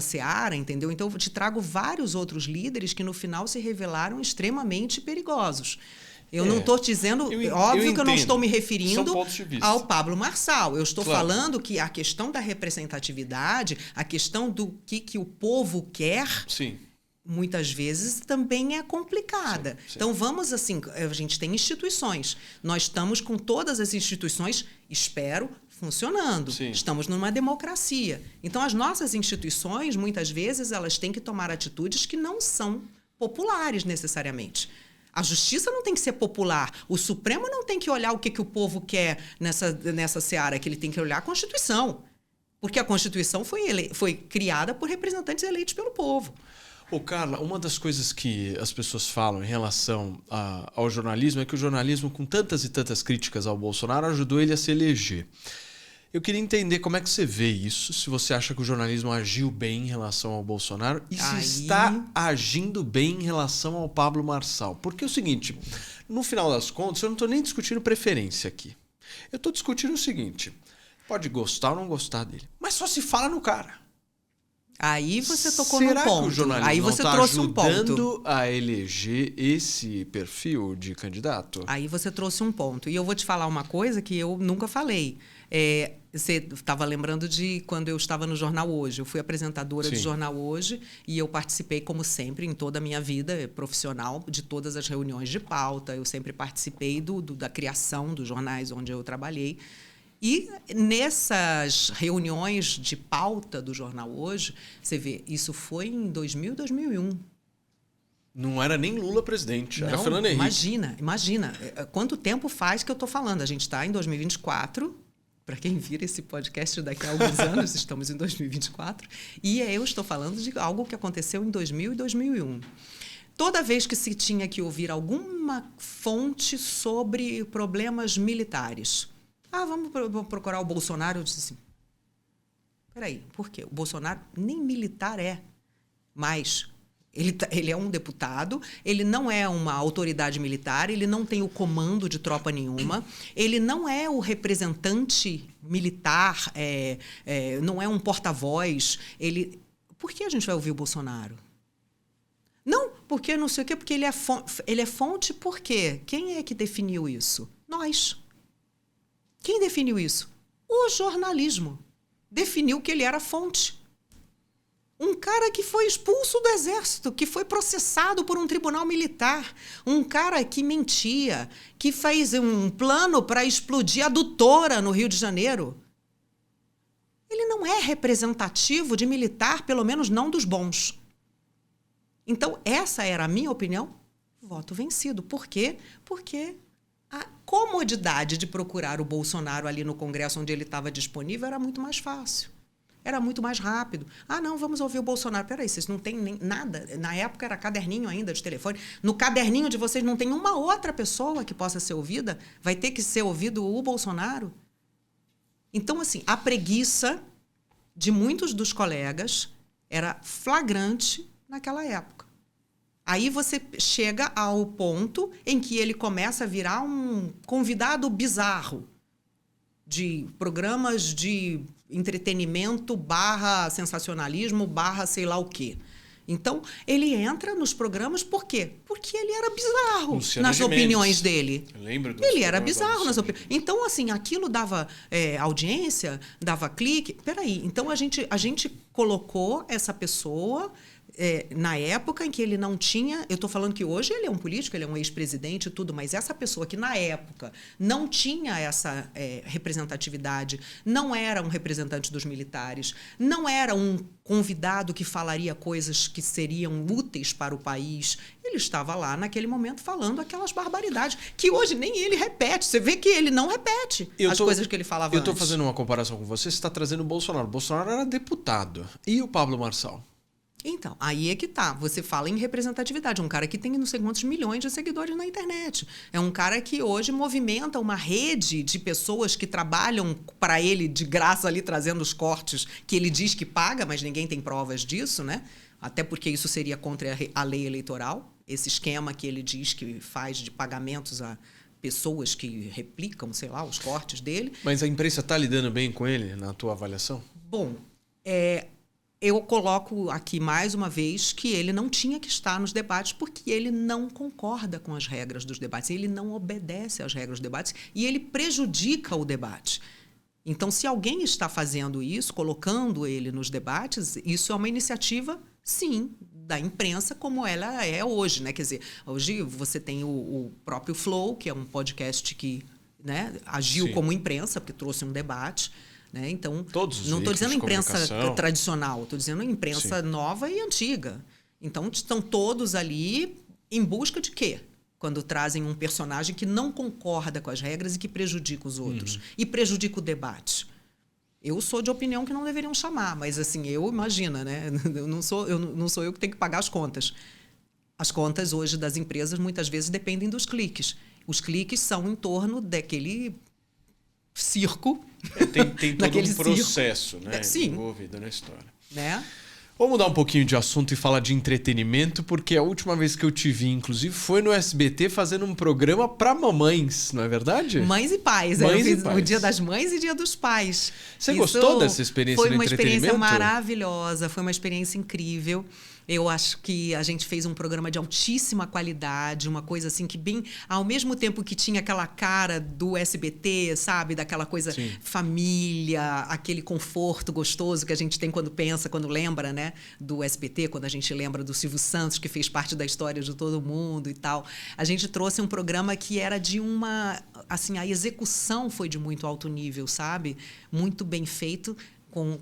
Speaker 2: seara, entendeu? Então, eu te trago vários outros líderes que, no final, se revelaram extremamente perigosos. Eu não estou dizendo... Óbvio que eu não estou me referindo ao Pablo Marçal. Eu estou falando que a questão da representatividade, a questão do que o povo quer...
Speaker 1: Sim.
Speaker 2: Muitas vezes também é complicada. Sim. Então, vamos assim, a gente tem instituições. Nós estamos com todas as instituições, espero, funcionando.
Speaker 1: Sim.
Speaker 2: Estamos numa democracia. Então, as nossas instituições, muitas vezes, elas têm que tomar atitudes que não são populares necessariamente. A justiça não tem que ser popular. O Supremo não tem que olhar o que o povo quer nessa seara, que ele tem que olhar a Constituição. Porque a Constituição foi criada por representantes eleitos pelo povo.
Speaker 1: Ô, Carla, uma das coisas que as pessoas falam em relação ao jornalismo é que o jornalismo, com tantas e tantas críticas ao Bolsonaro, ajudou ele a se eleger. Eu queria entender como é que você vê isso, se você acha que o jornalismo agiu bem em relação ao Bolsonaro e se está agindo bem em relação ao Pablo Marçal. Porque é o seguinte, no final das contas, eu não estou nem discutindo preferência aqui. Eu estou discutindo o seguinte, pode gostar ou não gostar dele, mas só se fala no cara.
Speaker 2: Aí você tocou num ponto.
Speaker 1: Será que o jornalismo
Speaker 2: aí você
Speaker 1: não tá
Speaker 2: trouxe um ponto.
Speaker 1: ajudando a eleger esse perfil de candidato?
Speaker 2: Aí você trouxe um ponto. E eu vou te falar uma coisa que eu nunca falei. Você estava lembrando de quando eu estava no Jornal Hoje. Eu fui apresentadora do Jornal Hoje e eu participei, como sempre, em toda a minha vida profissional, de todas as reuniões de pauta. Eu sempre participei da criação dos jornais onde eu trabalhei. E nessas reuniões de pauta do Jornal Hoje, você vê, isso foi em 2000, 2001.
Speaker 1: Não era nem Lula presidente, era Fernando Henrique.
Speaker 2: Imagina. Quanto tempo faz que eu estou falando? A gente está em 2024. Para quem vira esse podcast daqui a alguns anos, estamos em 2024. E eu estou falando de algo que aconteceu em 2000 e 2001. Toda vez que se tinha que ouvir alguma fonte sobre problemas militares... vamos procurar o Bolsonaro. Eu disse assim, peraí, por quê? O Bolsonaro nem militar é, mas ele é um deputado, ele não é uma autoridade militar, ele não tem o comando de tropa nenhuma, ele não é o representante militar, não é um porta-voz. Por que a gente vai ouvir o Bolsonaro? Não, porque não sei o quê, porque ele é fonte por quê? Quem é que definiu isso? Nós. Quem definiu isso? O jornalismo. Definiu que ele era fonte. Um cara que foi expulso do exército, que foi processado por um tribunal militar. Um cara que mentia, que fez um plano para explodir a adutora no Rio de Janeiro. Ele não é representativo de militar, pelo menos não dos bons. Então, essa era a minha opinião. Voto vencido. Por quê? Porque... a comodidade de procurar o Bolsonaro ali no Congresso onde ele estava disponível era muito mais fácil. Era muito mais rápido. Não, vamos ouvir o Bolsonaro. Peraí, vocês não têm nem nada. Na época era caderninho ainda de telefone. No caderninho de vocês não tem uma outra pessoa que possa ser ouvida? Vai ter que ser ouvido o Bolsonaro? Então, assim, a preguiça de muitos dos colegas era flagrante naquela época. Aí você chega ao ponto em que ele começa a virar um convidado bizarro de programas de entretenimento / sensacionalismo / sei lá o quê. Então, ele entra nos programas por quê? Porque ele era bizarro nas opiniões dele.
Speaker 1: Eu lembro do
Speaker 2: ele era bizarro nas opiniões. Então, assim, aquilo dava audiência, dava clique. Peraí, então a gente colocou essa pessoa... na época em que ele não tinha... Eu estou falando que hoje ele é um político, ele é um ex-presidente e tudo, mas essa pessoa que, na época, não tinha essa representatividade, não era um representante dos militares, não era um convidado que falaria coisas que seriam úteis para o país. Ele estava lá, naquele momento, falando aquelas barbaridades, que hoje nem ele repete. Você vê que ele não repete as coisas que ele falava antes.
Speaker 1: Eu estou fazendo uma comparação com você está trazendo o Bolsonaro. O Bolsonaro era deputado. E o Pablo Marçal?
Speaker 2: Então, aí é que tá. Você fala em representatividade. Um cara que tem não sei quantos milhões de seguidores na internet. É um cara que hoje movimenta uma rede de pessoas que trabalham para ele de graça ali, trazendo os cortes que ele diz que paga, mas ninguém tem provas disso, né? Até porque isso seria contra a lei eleitoral. Esse esquema que ele diz que faz de pagamentos a pessoas que replicam, sei lá, os cortes dele.
Speaker 1: Mas a imprensa está lidando bem com ele, na tua avaliação?
Speaker 2: Bom, eu coloco aqui mais uma vez que ele não tinha que estar nos debates porque ele não concorda com as regras dos debates, ele não obedece às regras dos debates e ele prejudica o debate. Então, se alguém está fazendo isso, colocando ele nos debates, isso é uma iniciativa, sim, da imprensa como ela é hoje, né? Quer dizer, hoje você tem o próprio Flow, que é um podcast que, né, agiu como imprensa, porque trouxe um debate. Né? Então, não estou dizendo imprensa tradicional, estou dizendo imprensa nova e antiga. Então, estão todos ali em busca de quê? Quando trazem um personagem que não concorda com as regras e que prejudica os outros. E prejudica o debate. Eu sou de opinião que não deveriam chamar, mas assim, eu imagino, né? Não sou eu que tenho que pagar as contas. As contas hoje das empresas muitas vezes dependem dos cliques. Os cliques são em torno daquele circo.
Speaker 1: Tem todo um processo, né, envolvido na história.
Speaker 2: Né?
Speaker 1: Vamos mudar um pouquinho de assunto e falar de entretenimento, porque a última vez que eu te vi, inclusive, foi no SBT fazendo um programa para mamães, não é verdade?
Speaker 2: Mães e pais.
Speaker 1: Mães
Speaker 2: eu fiz o Dia das Mães e Dia dos Pais.
Speaker 1: Você gostou dessa experiência do entretenimento?
Speaker 2: Foi uma experiência maravilhosa, foi uma experiência incrível. Eu acho que a gente fez um programa de altíssima qualidade, uma coisa assim que bem... Ao mesmo tempo que tinha aquela cara do SBT, sabe? Daquela coisa família, aquele conforto gostoso que a gente tem quando pensa, quando lembra, né? Do SBT, quando a gente lembra do Silvio Santos, que fez parte da história de todo mundo e tal. A gente trouxe um programa que era de uma... Assim, a execução foi de muito alto nível, sabe? Muito bem feito.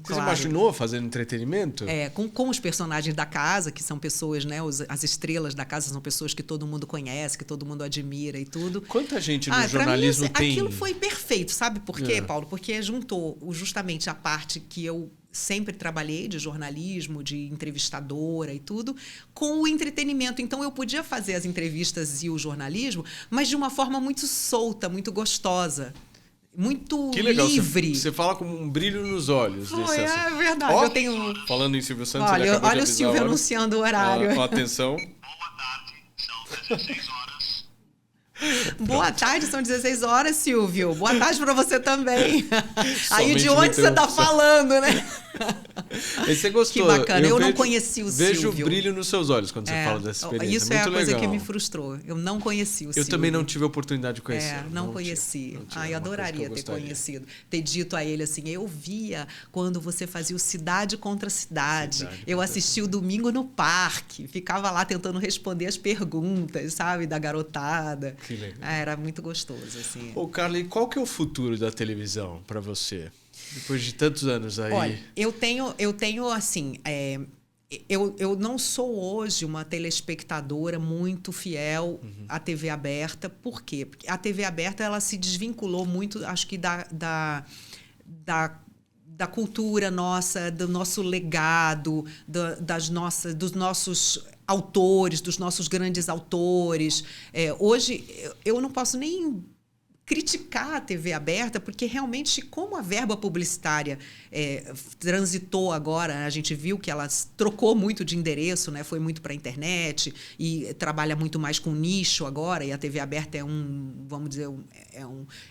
Speaker 1: Você imaginou fazendo entretenimento?
Speaker 2: Com os personagens da casa, que são pessoas, né? As estrelas da casa são pessoas que todo mundo conhece, que todo mundo admira e tudo.
Speaker 1: Quanta gente no jornalismo tem...
Speaker 2: Aquilo foi perfeito, sabe por quê, Paulo? Porque juntou justamente a parte que eu sempre trabalhei de jornalismo, de entrevistadora e tudo, com o entretenimento. Então, eu podia fazer as entrevistas e o jornalismo, mas de uma forma muito solta, muito gostosa. Muito
Speaker 1: que legal.
Speaker 2: Você
Speaker 1: fala com um brilho nos olhos.
Speaker 2: É verdade. Eu tenho...
Speaker 1: Falando em Silvio Santos,
Speaker 2: olha o Silvio anunciando o horário.
Speaker 1: Atenção.
Speaker 3: Boa tarde, são 16 horas.
Speaker 2: Boa tarde, são 16 horas, Silvio. Boa tarde para você também. Aí de onde você está falando, né?
Speaker 1: E você gostou?
Speaker 2: Que bacana. Eu não conheci o Silvio.
Speaker 1: Vejo o brilho nos seus olhos quando você fala dessa experiência.
Speaker 2: Isso é a coisa que me frustrou. Eu não conheci o Silvio.
Speaker 1: Eu também não tive a oportunidade de conhecer.
Speaker 2: Não conheci. Eu adoraria ter conhecido. Ter dito a ele assim, eu via quando você fazia o Cidade contra Cidade. Eu assisti o Domingo no Parque. Ficava lá tentando responder as perguntas, sabe? Da garotada.
Speaker 1: Que legal.
Speaker 2: Era muito gostoso, assim.
Speaker 1: Ô, Carla, e qual que é o futuro da televisão para você? Depois de tantos anos aí.
Speaker 2: Olha, eu tenho assim... Eu não sou hoje uma telespectadora muito fiel à TV aberta. Por quê? Porque a TV aberta ela se desvinculou muito, acho que, da cultura nossa, do nosso legado, dos nossos autores, dos nossos grandes autores. Hoje, eu não posso nem criticar a TV aberta, porque realmente, como a verba publicitária transitou agora, a gente viu que ela trocou muito de endereço, né? Foi muito para a internet e trabalha muito mais com nicho agora, e a TV aberta vamos dizer,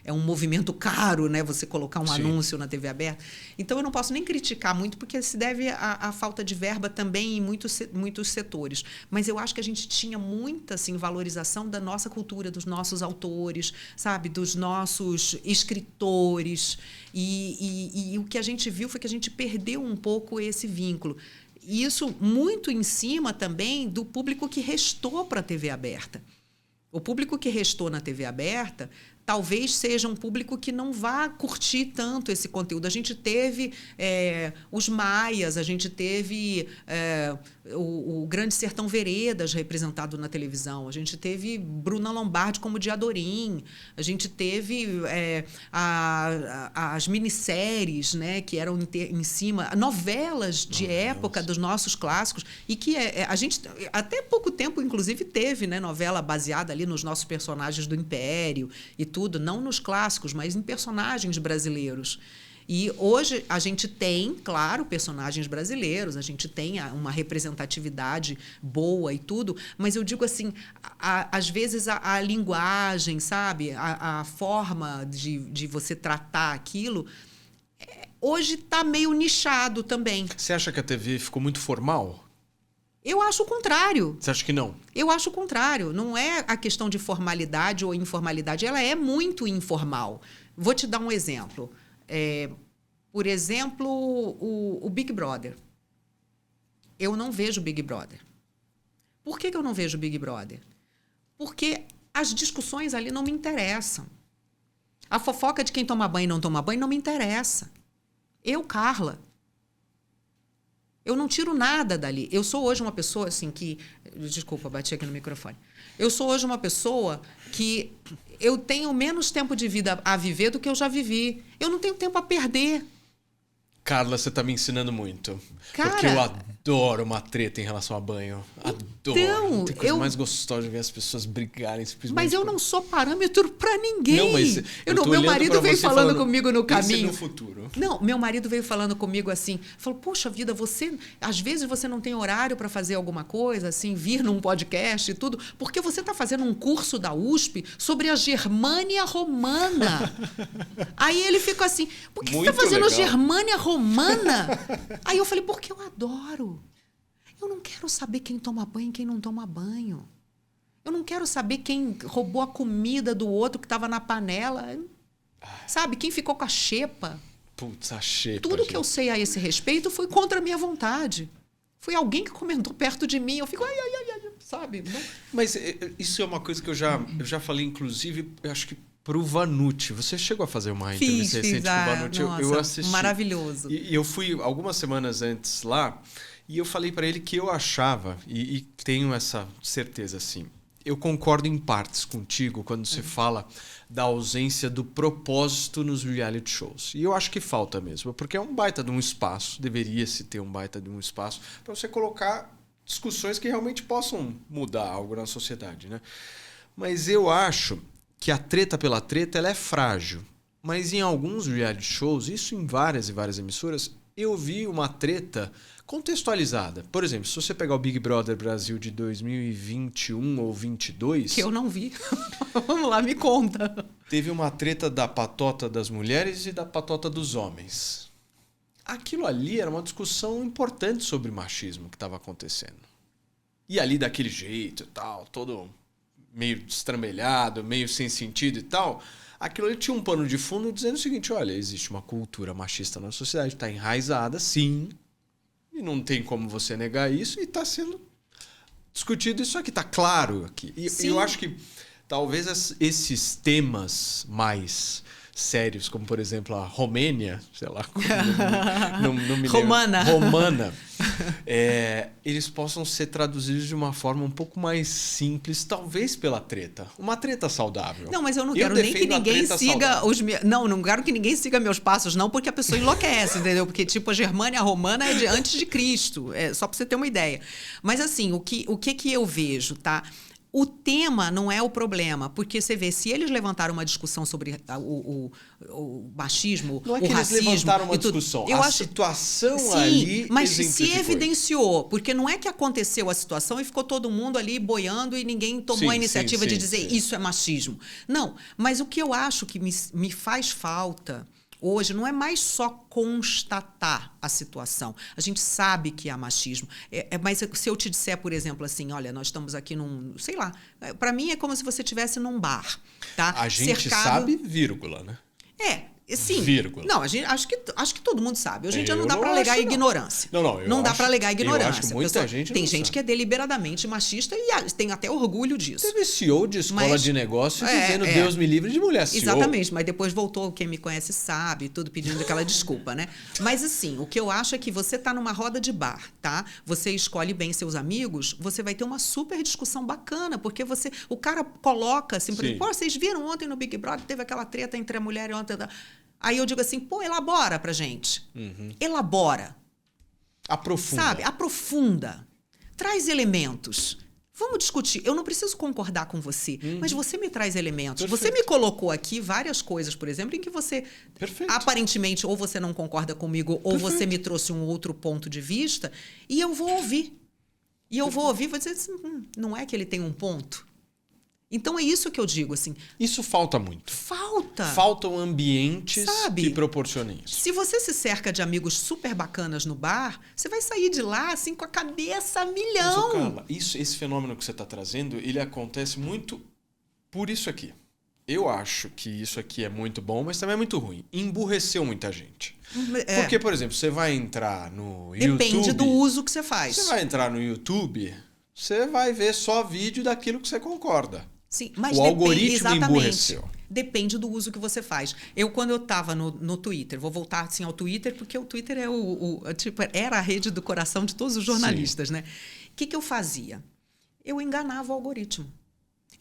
Speaker 2: é um movimento caro, né? Você colocar um anúncio na TV aberta. Então, eu não posso nem criticar muito, porque se deve à falta de verba também em muitos setores. Mas eu acho que a gente tinha muita assim, valorização da nossa cultura, dos nossos autores, sabe? Dos nossos escritores. E o que a gente viu foi que a gente perdeu um pouco esse vínculo. isso muito em cima também do público que restou para a TV aberta. O público que restou na TV aberta talvez seja um público que não vá curtir tanto esse conteúdo. A gente teve os Maias, a gente teve o Grande Sertão Veredas representado na televisão, a gente teve Bruna Lombardi como Diadorim, a gente teve as minisséries, né, que eram em cima, novelas de época dos nossos clássicos, e que a gente, até pouco tempo, inclusive, teve, né, novela baseada ali nos nossos personagens do Império e tudo, não nos clássicos, mas em personagens brasileiros. E hoje a gente tem, claro, personagens brasileiros, a gente tem uma representatividade boa e tudo, mas eu digo assim, às vezes a linguagem, sabe, a forma de você tratar aquilo, hoje está meio nichado também.
Speaker 1: Você acha que a TV ficou muito formal?
Speaker 2: Eu acho o contrário.
Speaker 1: Você acha que não?
Speaker 2: Eu acho o contrário. Não é a questão de formalidade ou informalidade. Ela é muito informal. Vou te dar um exemplo. Por exemplo, o Big Brother. Eu não vejo Big Brother. Por que eu não vejo Big Brother? Porque as discussões ali não me interessam. A fofoca de quem toma banho e não toma banho não me interessa. Eu, Carla, eu não tiro nada dali. Eu sou hoje uma pessoa assim que... Desculpa, bati aqui no microfone. Eu sou hoje uma pessoa que eu tenho menos tempo de vida a viver do que eu já vivi. Eu não tenho tempo a perder.
Speaker 1: Carla, você tá me ensinando muito.
Speaker 2: Cara,
Speaker 1: porque eu adoro uma treta em relação a banho. Adoro.
Speaker 2: Então,
Speaker 1: Tem coisa mais gostosa de ver as pessoas brigarem simplesmente.
Speaker 2: Mas eu não sou parâmetro para ninguém.
Speaker 1: Não, mas
Speaker 2: meu marido veio falando comigo no caminho.
Speaker 1: No futuro.
Speaker 2: Não, meu marido veio falando comigo assim, falou: "Poxa vida, às vezes você não tem horário para fazer alguma coisa, assim, vir num podcast e tudo, porque você está fazendo um curso da USP sobre a Germânia Romana." Aí ele ficou assim: "Por que você está fazendo a Germânia Romana?" Aí eu falei: "Porque eu adoro. Eu não quero saber quem toma banho e quem não toma banho. Eu não quero saber quem roubou a comida do outro que estava na panela. Sabe, quem ficou com a xepa."
Speaker 1: Putz, a xepa.
Speaker 2: Tudo que eu sei a esse respeito foi contra a minha vontade. Foi alguém que comentou perto de mim. Eu fico, ai, sabe? Não...
Speaker 1: Mas isso é uma coisa que eu já falei, inclusive, eu acho que pro Vanucci. Você chegou a fazer uma entrevista recente com o Vanucci?
Speaker 2: Nossa,
Speaker 1: eu assisti.
Speaker 2: Maravilhoso.
Speaker 1: E eu fui algumas semanas antes lá e eu falei para ele que eu achava, e tenho essa certeza assim, eu concordo em partes contigo quando você fala da ausência do propósito nos reality shows. E eu acho que falta mesmo, porque é um baita de um espaço, deveria-se ter um baita de um espaço para você colocar discussões que realmente possam mudar algo na sociedade, né? Mas eu acho que a treta pela treta ela é frágil. Mas em alguns reality shows, isso em várias e várias emissoras, eu vi uma treta contextualizada. Por exemplo, se você pegar o Big Brother Brasil de 2021 ou 22...
Speaker 2: Que eu não vi. Vamos lá, me conta.
Speaker 1: Teve uma treta da patota das mulheres e da patota dos homens. Aquilo ali era uma discussão importante sobre machismo que estava acontecendo. E ali daquele jeito e tal, todo meio destrambelhado, meio sem sentido e tal... Aquilo ali tinha um pano de fundo dizendo o seguinte: olha, existe uma cultura machista na sociedade, está enraizada, sim, e não tem como você negar isso, e está sendo discutido isso aqui, está claro aqui. E eu acho que talvez esses temas mais sérios, como por exemplo a Romênia, sei lá, não me lembro. Romana. Eles possam ser traduzidos de uma forma um pouco mais simples, talvez pela treta. Uma treta saudável.
Speaker 2: Não, mas eu não quero nem que ninguém siga os meus... Não quero que ninguém siga meus passos, não, porque a pessoa enlouquece, entendeu? Porque, tipo, a Germânia Romana é de antes de Cristo. Só para você ter uma ideia. Mas, assim, o que eu vejo, tá? O tema não é o problema, porque você vê, se eles levantaram uma discussão sobre o machismo,
Speaker 1: não é
Speaker 2: o
Speaker 1: que
Speaker 2: racismo...
Speaker 1: Eles levantaram uma discussão, situação
Speaker 2: sim,
Speaker 1: ali
Speaker 2: mas se evidenciou, porque não é que aconteceu a situação e ficou todo mundo ali boiando e ninguém tomou a iniciativa de dizer isso é machismo. Não, mas o que eu acho que me faz falta... Hoje não é mais só constatar a situação. A gente sabe que há machismo. Mas se eu te disser, por exemplo, assim, olha, nós estamos aqui num... Sei lá, para mim é como se você estivesse num bar. Tá?
Speaker 1: A gente sabe, vírgula, né?
Speaker 2: Sim.
Speaker 1: Vírgula.
Speaker 2: Não, acho que todo mundo sabe. Hoje em dia não
Speaker 1: Eu
Speaker 2: dá
Speaker 1: não
Speaker 2: para alegar
Speaker 1: acho, não.
Speaker 2: ignorância.
Speaker 1: Não
Speaker 2: dá
Speaker 1: acho-
Speaker 2: para alegar ignorância.
Speaker 1: eu acho que muita gente
Speaker 2: tem
Speaker 1: não
Speaker 2: gente
Speaker 1: sabe.
Speaker 2: que é deliberadamente machista e tem até orgulho disso.
Speaker 1: Teve CEO de escola
Speaker 2: Mas-
Speaker 1: de negócio
Speaker 2: É,
Speaker 1: dizendo
Speaker 2: é.
Speaker 1: Deus me livre de mulher CEO.
Speaker 2: Exatamente, mas depois voltou, quem me conhece sabe, tudo pedindo aquela desculpa, né? Mas assim, o que eu acho é que você tá numa roda de bar, tá? Você escolhe bem seus amigos, você vai ter uma super discussão bacana, porque o cara coloca assim, por
Speaker 1: Sim.
Speaker 2: exemplo, pô, vocês viram ontem no Big Brother, teve aquela treta entre a mulher e ontem. Aí eu digo assim, pô, elabora pra gente. Elabora.
Speaker 1: Aprofunda.
Speaker 2: Sabe? Aprofunda. Traz elementos. Vamos discutir. Eu não preciso concordar com você, mas você me traz elementos.
Speaker 1: Perfeito.
Speaker 2: Você me colocou aqui várias coisas, por exemplo, em que você
Speaker 1: Perfeito.
Speaker 2: aparentemente ou você não concorda comigo ou você me trouxe um outro ponto de vista e eu vou ouvir. E eu vou ouvir e vou dizer assim, não é que ele tem um ponto? Então é isso que eu digo, assim,
Speaker 1: Isso falta muito.
Speaker 2: falta.
Speaker 1: Faltam ambientes
Speaker 2: Sabe?
Speaker 1: que proporcionem isso.
Speaker 2: Se você se cerca de amigos super bacanas no bar, você vai sair de lá assim com a cabeça a
Speaker 1: Mas,
Speaker 2: milhão.
Speaker 1: ô, Carla, esse fenômeno que você está trazendo, ele acontece muito por isso aqui. Eu acho que isso aqui é muito bom, mas também é muito ruim. Emburreceu muita gente.
Speaker 2: É.
Speaker 1: Porque, por exemplo, você vai entrar no
Speaker 2: Depende
Speaker 1: YouTube...
Speaker 2: do uso que você faz.
Speaker 1: Você vai entrar no YouTube, você vai ver só vídeo daquilo que você concorda.
Speaker 2: Sim, mas
Speaker 1: O algoritmo
Speaker 2: exatamente.
Speaker 1: emburreceu.
Speaker 2: Depende do uso que você faz. Quando eu estava no Twitter, vou voltar assim ao Twitter, porque o Twitter é tipo, era a rede do coração de todos os jornalistas, né? O que eu fazia? Eu enganava o algoritmo.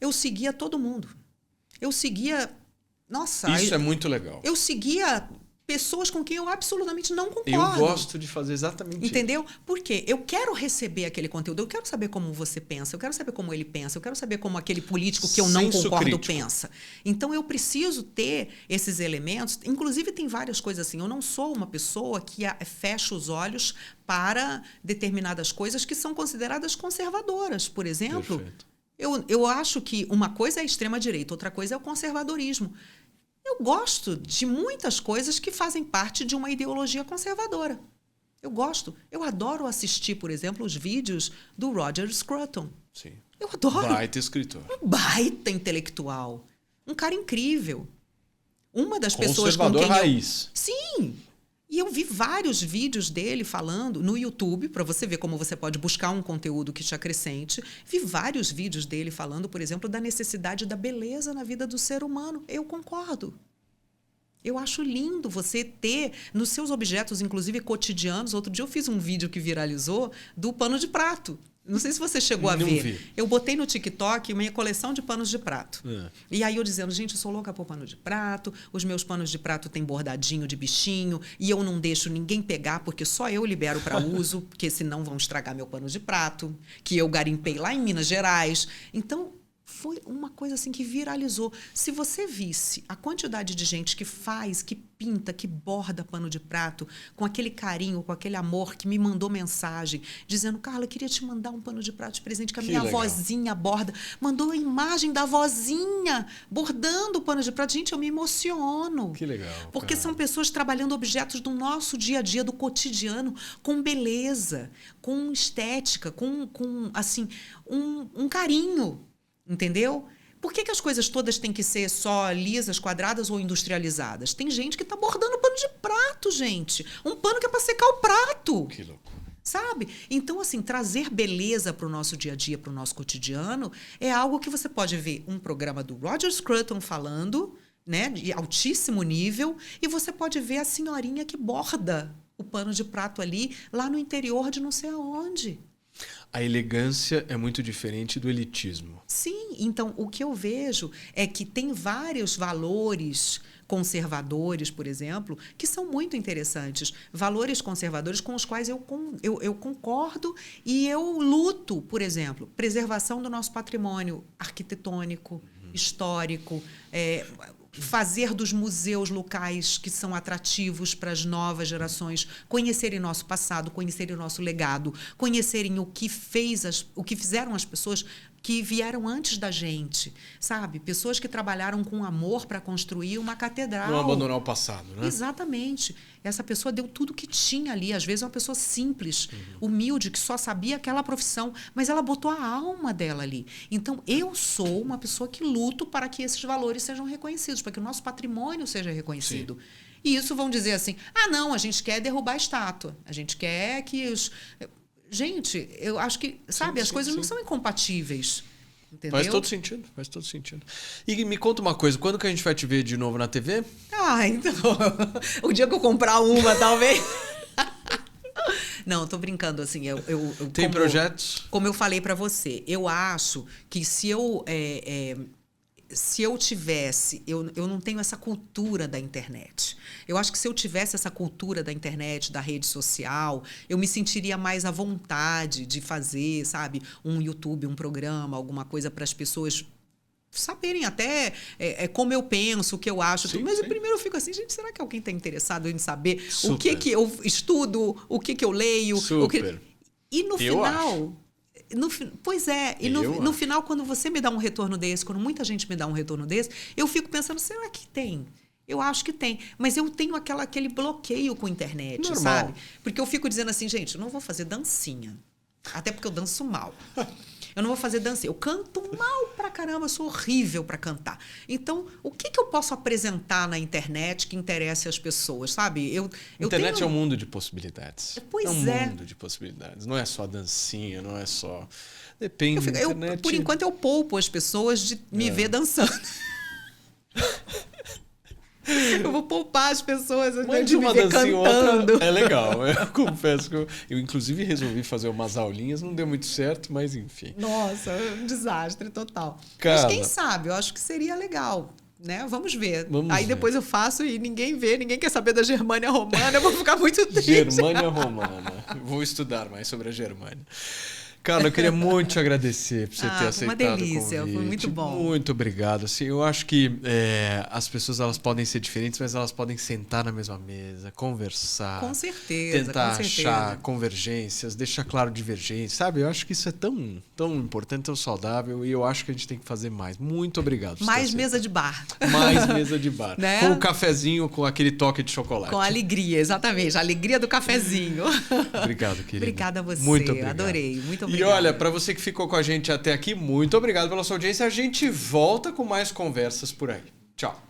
Speaker 2: Eu seguia todo mundo. Eu seguia... Nossa,
Speaker 1: Isso é muito legal.
Speaker 2: eu seguia pessoas com quem eu absolutamente não concordo.
Speaker 1: Eu gosto de fazer exatamente isso.
Speaker 2: Entendeu? Porque eu quero receber aquele conteúdo, eu quero saber como você pensa, eu quero saber como ele pensa, eu quero saber como aquele político que eu não
Speaker 1: Senso
Speaker 2: concordo
Speaker 1: crítico.
Speaker 2: pensa. Então eu preciso ter esses elementos. Inclusive tem várias coisas assim. Eu não sou uma pessoa que fecha os olhos para determinadas coisas que são consideradas conservadoras. Por exemplo,
Speaker 1: Perfeito.
Speaker 2: eu acho que uma coisa é a extrema-direita, outra coisa é o conservadorismo. Eu gosto de muitas coisas que fazem parte de uma ideologia conservadora. Eu adoro assistir, por exemplo, os vídeos do Roger Scruton.
Speaker 1: Sim.
Speaker 2: Eu adoro.
Speaker 1: Baita escritor.
Speaker 2: Um baita intelectual. Um cara incrível. Uma das pessoas com
Speaker 1: Conservador
Speaker 2: quem
Speaker 1: raiz.
Speaker 2: Sim. E eu vi vários vídeos dele falando no YouTube, para você ver como você pode buscar um conteúdo que te acrescente. Vi vários vídeos dele falando, por exemplo, da necessidade da beleza na vida do ser humano. Eu concordo. Eu acho lindo você ter nos seus objetos, inclusive cotidianos. Outro dia eu fiz um vídeo que viralizou do pano de prato. Não sei se você chegou a
Speaker 1: Não
Speaker 2: ver.
Speaker 1: vi.
Speaker 2: Eu botei no TikTok minha coleção de panos de prato.
Speaker 1: É.
Speaker 2: E aí eu dizendo, gente, eu sou louca por pano de prato, os meus panos de prato têm bordadinho de bichinho e eu não deixo ninguém pegar porque só eu libero para uso, porque senão vão estragar meu pano de prato, que eu garimpei lá em Minas Gerais. Então, foi uma coisa assim que viralizou. Se você visse a quantidade de gente que faz, que pinta, que borda pano de prato, com aquele carinho, com aquele amor, que me mandou mensagem, dizendo, Carla, eu queria te mandar um pano de prato de presente que a minha
Speaker 1: legal.
Speaker 2: vozinha borda. Mandou a imagem da vozinha bordando o pano de prato. Gente, eu me emociono.
Speaker 1: Que legal.
Speaker 2: Porque
Speaker 1: cara.
Speaker 2: são pessoas trabalhando objetos do nosso dia a dia, do cotidiano, com beleza, com estética, com assim, um carinho. Entendeu? Por que as coisas todas têm que ser só lisas, quadradas ou industrializadas? Tem gente que está bordando pano de prato, gente. Um pano que é para secar o prato.
Speaker 1: Que loucura.
Speaker 2: Sabe? Então, assim, trazer beleza para o nosso dia a dia, para o nosso cotidiano, é algo que você pode ver um programa do Roger Scruton falando, né, de altíssimo nível, e você pode ver a senhorinha que borda o pano de prato ali, lá no interior de não sei aonde.
Speaker 1: A elegância é muito diferente do elitismo.
Speaker 2: Sim, então o que eu vejo é que tem vários valores conservadores, por exemplo, que são muito interessantes. Valores conservadores com os quais eu concordo e eu luto, por exemplo, preservação do nosso patrimônio arquitetônico, histórico, fazer dos museus locais que são atrativos para as novas gerações conhecerem nosso passado, conhecerem o nosso legado, conhecerem o que fizeram as pessoas que vieram antes da gente, sabe? Pessoas que trabalharam com amor para construir uma catedral.
Speaker 1: Não abandonar o passado, né?
Speaker 2: Exatamente. Essa pessoa deu tudo que tinha ali. Às vezes é uma pessoa simples, humilde, que só sabia aquela profissão, mas ela botou a alma dela ali. Então, eu sou uma pessoa que luto para que esses valores sejam reconhecidos, para que o nosso patrimônio seja reconhecido. Sim. E isso vão dizer assim, não, a gente quer derrubar a estátua. A gente quer que os... Gente, eu acho que, sabe, as coisas não são incompatíveis. Entendeu?
Speaker 1: Faz todo sentido, faz todo sentido. E me conta uma coisa, quando que a gente vai te ver de novo na TV?
Speaker 2: Então, o dia que eu comprar uma, talvez. Não, tô brincando, assim.
Speaker 1: Tem projetos?
Speaker 2: Como eu falei para você, eu acho que se eu tivesse... Eu não tenho essa cultura da internet. Eu acho que se eu tivesse essa cultura da internet, da rede social, eu me sentiria mais à vontade de fazer, sabe, um YouTube, um programa, alguma coisa para as pessoas saberem até como eu penso, o que eu acho. Sim, mas primeiro eu fico assim, gente, será que alguém está interessado em saber o que eu estudo, o que eu leio?
Speaker 1: Super.
Speaker 2: E no final... Pois é, e no final, quando você me dá um retorno desse, quando muita gente me dá um retorno desse, eu fico pensando, será que tem? Eu acho que tem. Mas eu tenho aquele bloqueio com a internet, normal, sabe? Porque eu fico dizendo assim, gente, eu não vou fazer dancinha. Até porque eu danço mal. Eu não vou fazer dancinha. Eu canto mal pra caramba, eu sou horrível pra cantar. Então, o que eu posso apresentar na internet que interesse as pessoas, sabe?
Speaker 1: A internet é um mundo de possibilidades.
Speaker 2: Pois
Speaker 1: é um mundo de possibilidades. Não é só dancinha, não é só... Depende da internet.
Speaker 2: Por enquanto, eu poupo as pessoas de me ver dançando. Eu vou poupar as pessoas de me ver cantando.
Speaker 1: Outra é legal. Eu confesso que eu inclusive resolvi fazer umas aulinhas, não deu muito certo, mas enfim.
Speaker 2: Nossa, um desastre total.
Speaker 1: Cara,
Speaker 2: mas quem sabe, eu acho que seria legal. Né? Vamos ver. Aí depois eu faço e ninguém vê, ninguém quer saber da Germânia Romana, eu vou ficar muito triste.
Speaker 1: Germânia Romana. Vou estudar mais sobre a Germânia. Carla, eu queria muito te agradecer por você ter aceitado
Speaker 2: uma delícia,
Speaker 1: o convite.
Speaker 2: Foi muito bom.
Speaker 1: Muito obrigado. Assim, eu acho que as pessoas elas podem ser diferentes, mas elas podem sentar na mesma mesa, conversar.
Speaker 2: Com certeza.
Speaker 1: Tentar achar convergências, deixar claro divergências, sabe? Eu acho que isso é tão, tão importante, tão saudável e eu acho que a gente tem que fazer mais. Muito obrigado.
Speaker 2: Mais mesa de bar.
Speaker 1: Mais mesa de bar.
Speaker 2: Né?
Speaker 1: Com o cafezinho, com aquele toque de chocolate.
Speaker 2: Com alegria, exatamente. A alegria do cafezinho.
Speaker 1: Obrigado, querido.
Speaker 2: Obrigada a você.
Speaker 1: Muito obrigado.
Speaker 2: Adorei. Muito obrigada.
Speaker 1: E olha, para você que ficou com a gente até aqui, muito obrigado pela sua audiência. A gente volta com mais conversas por aí. Tchau.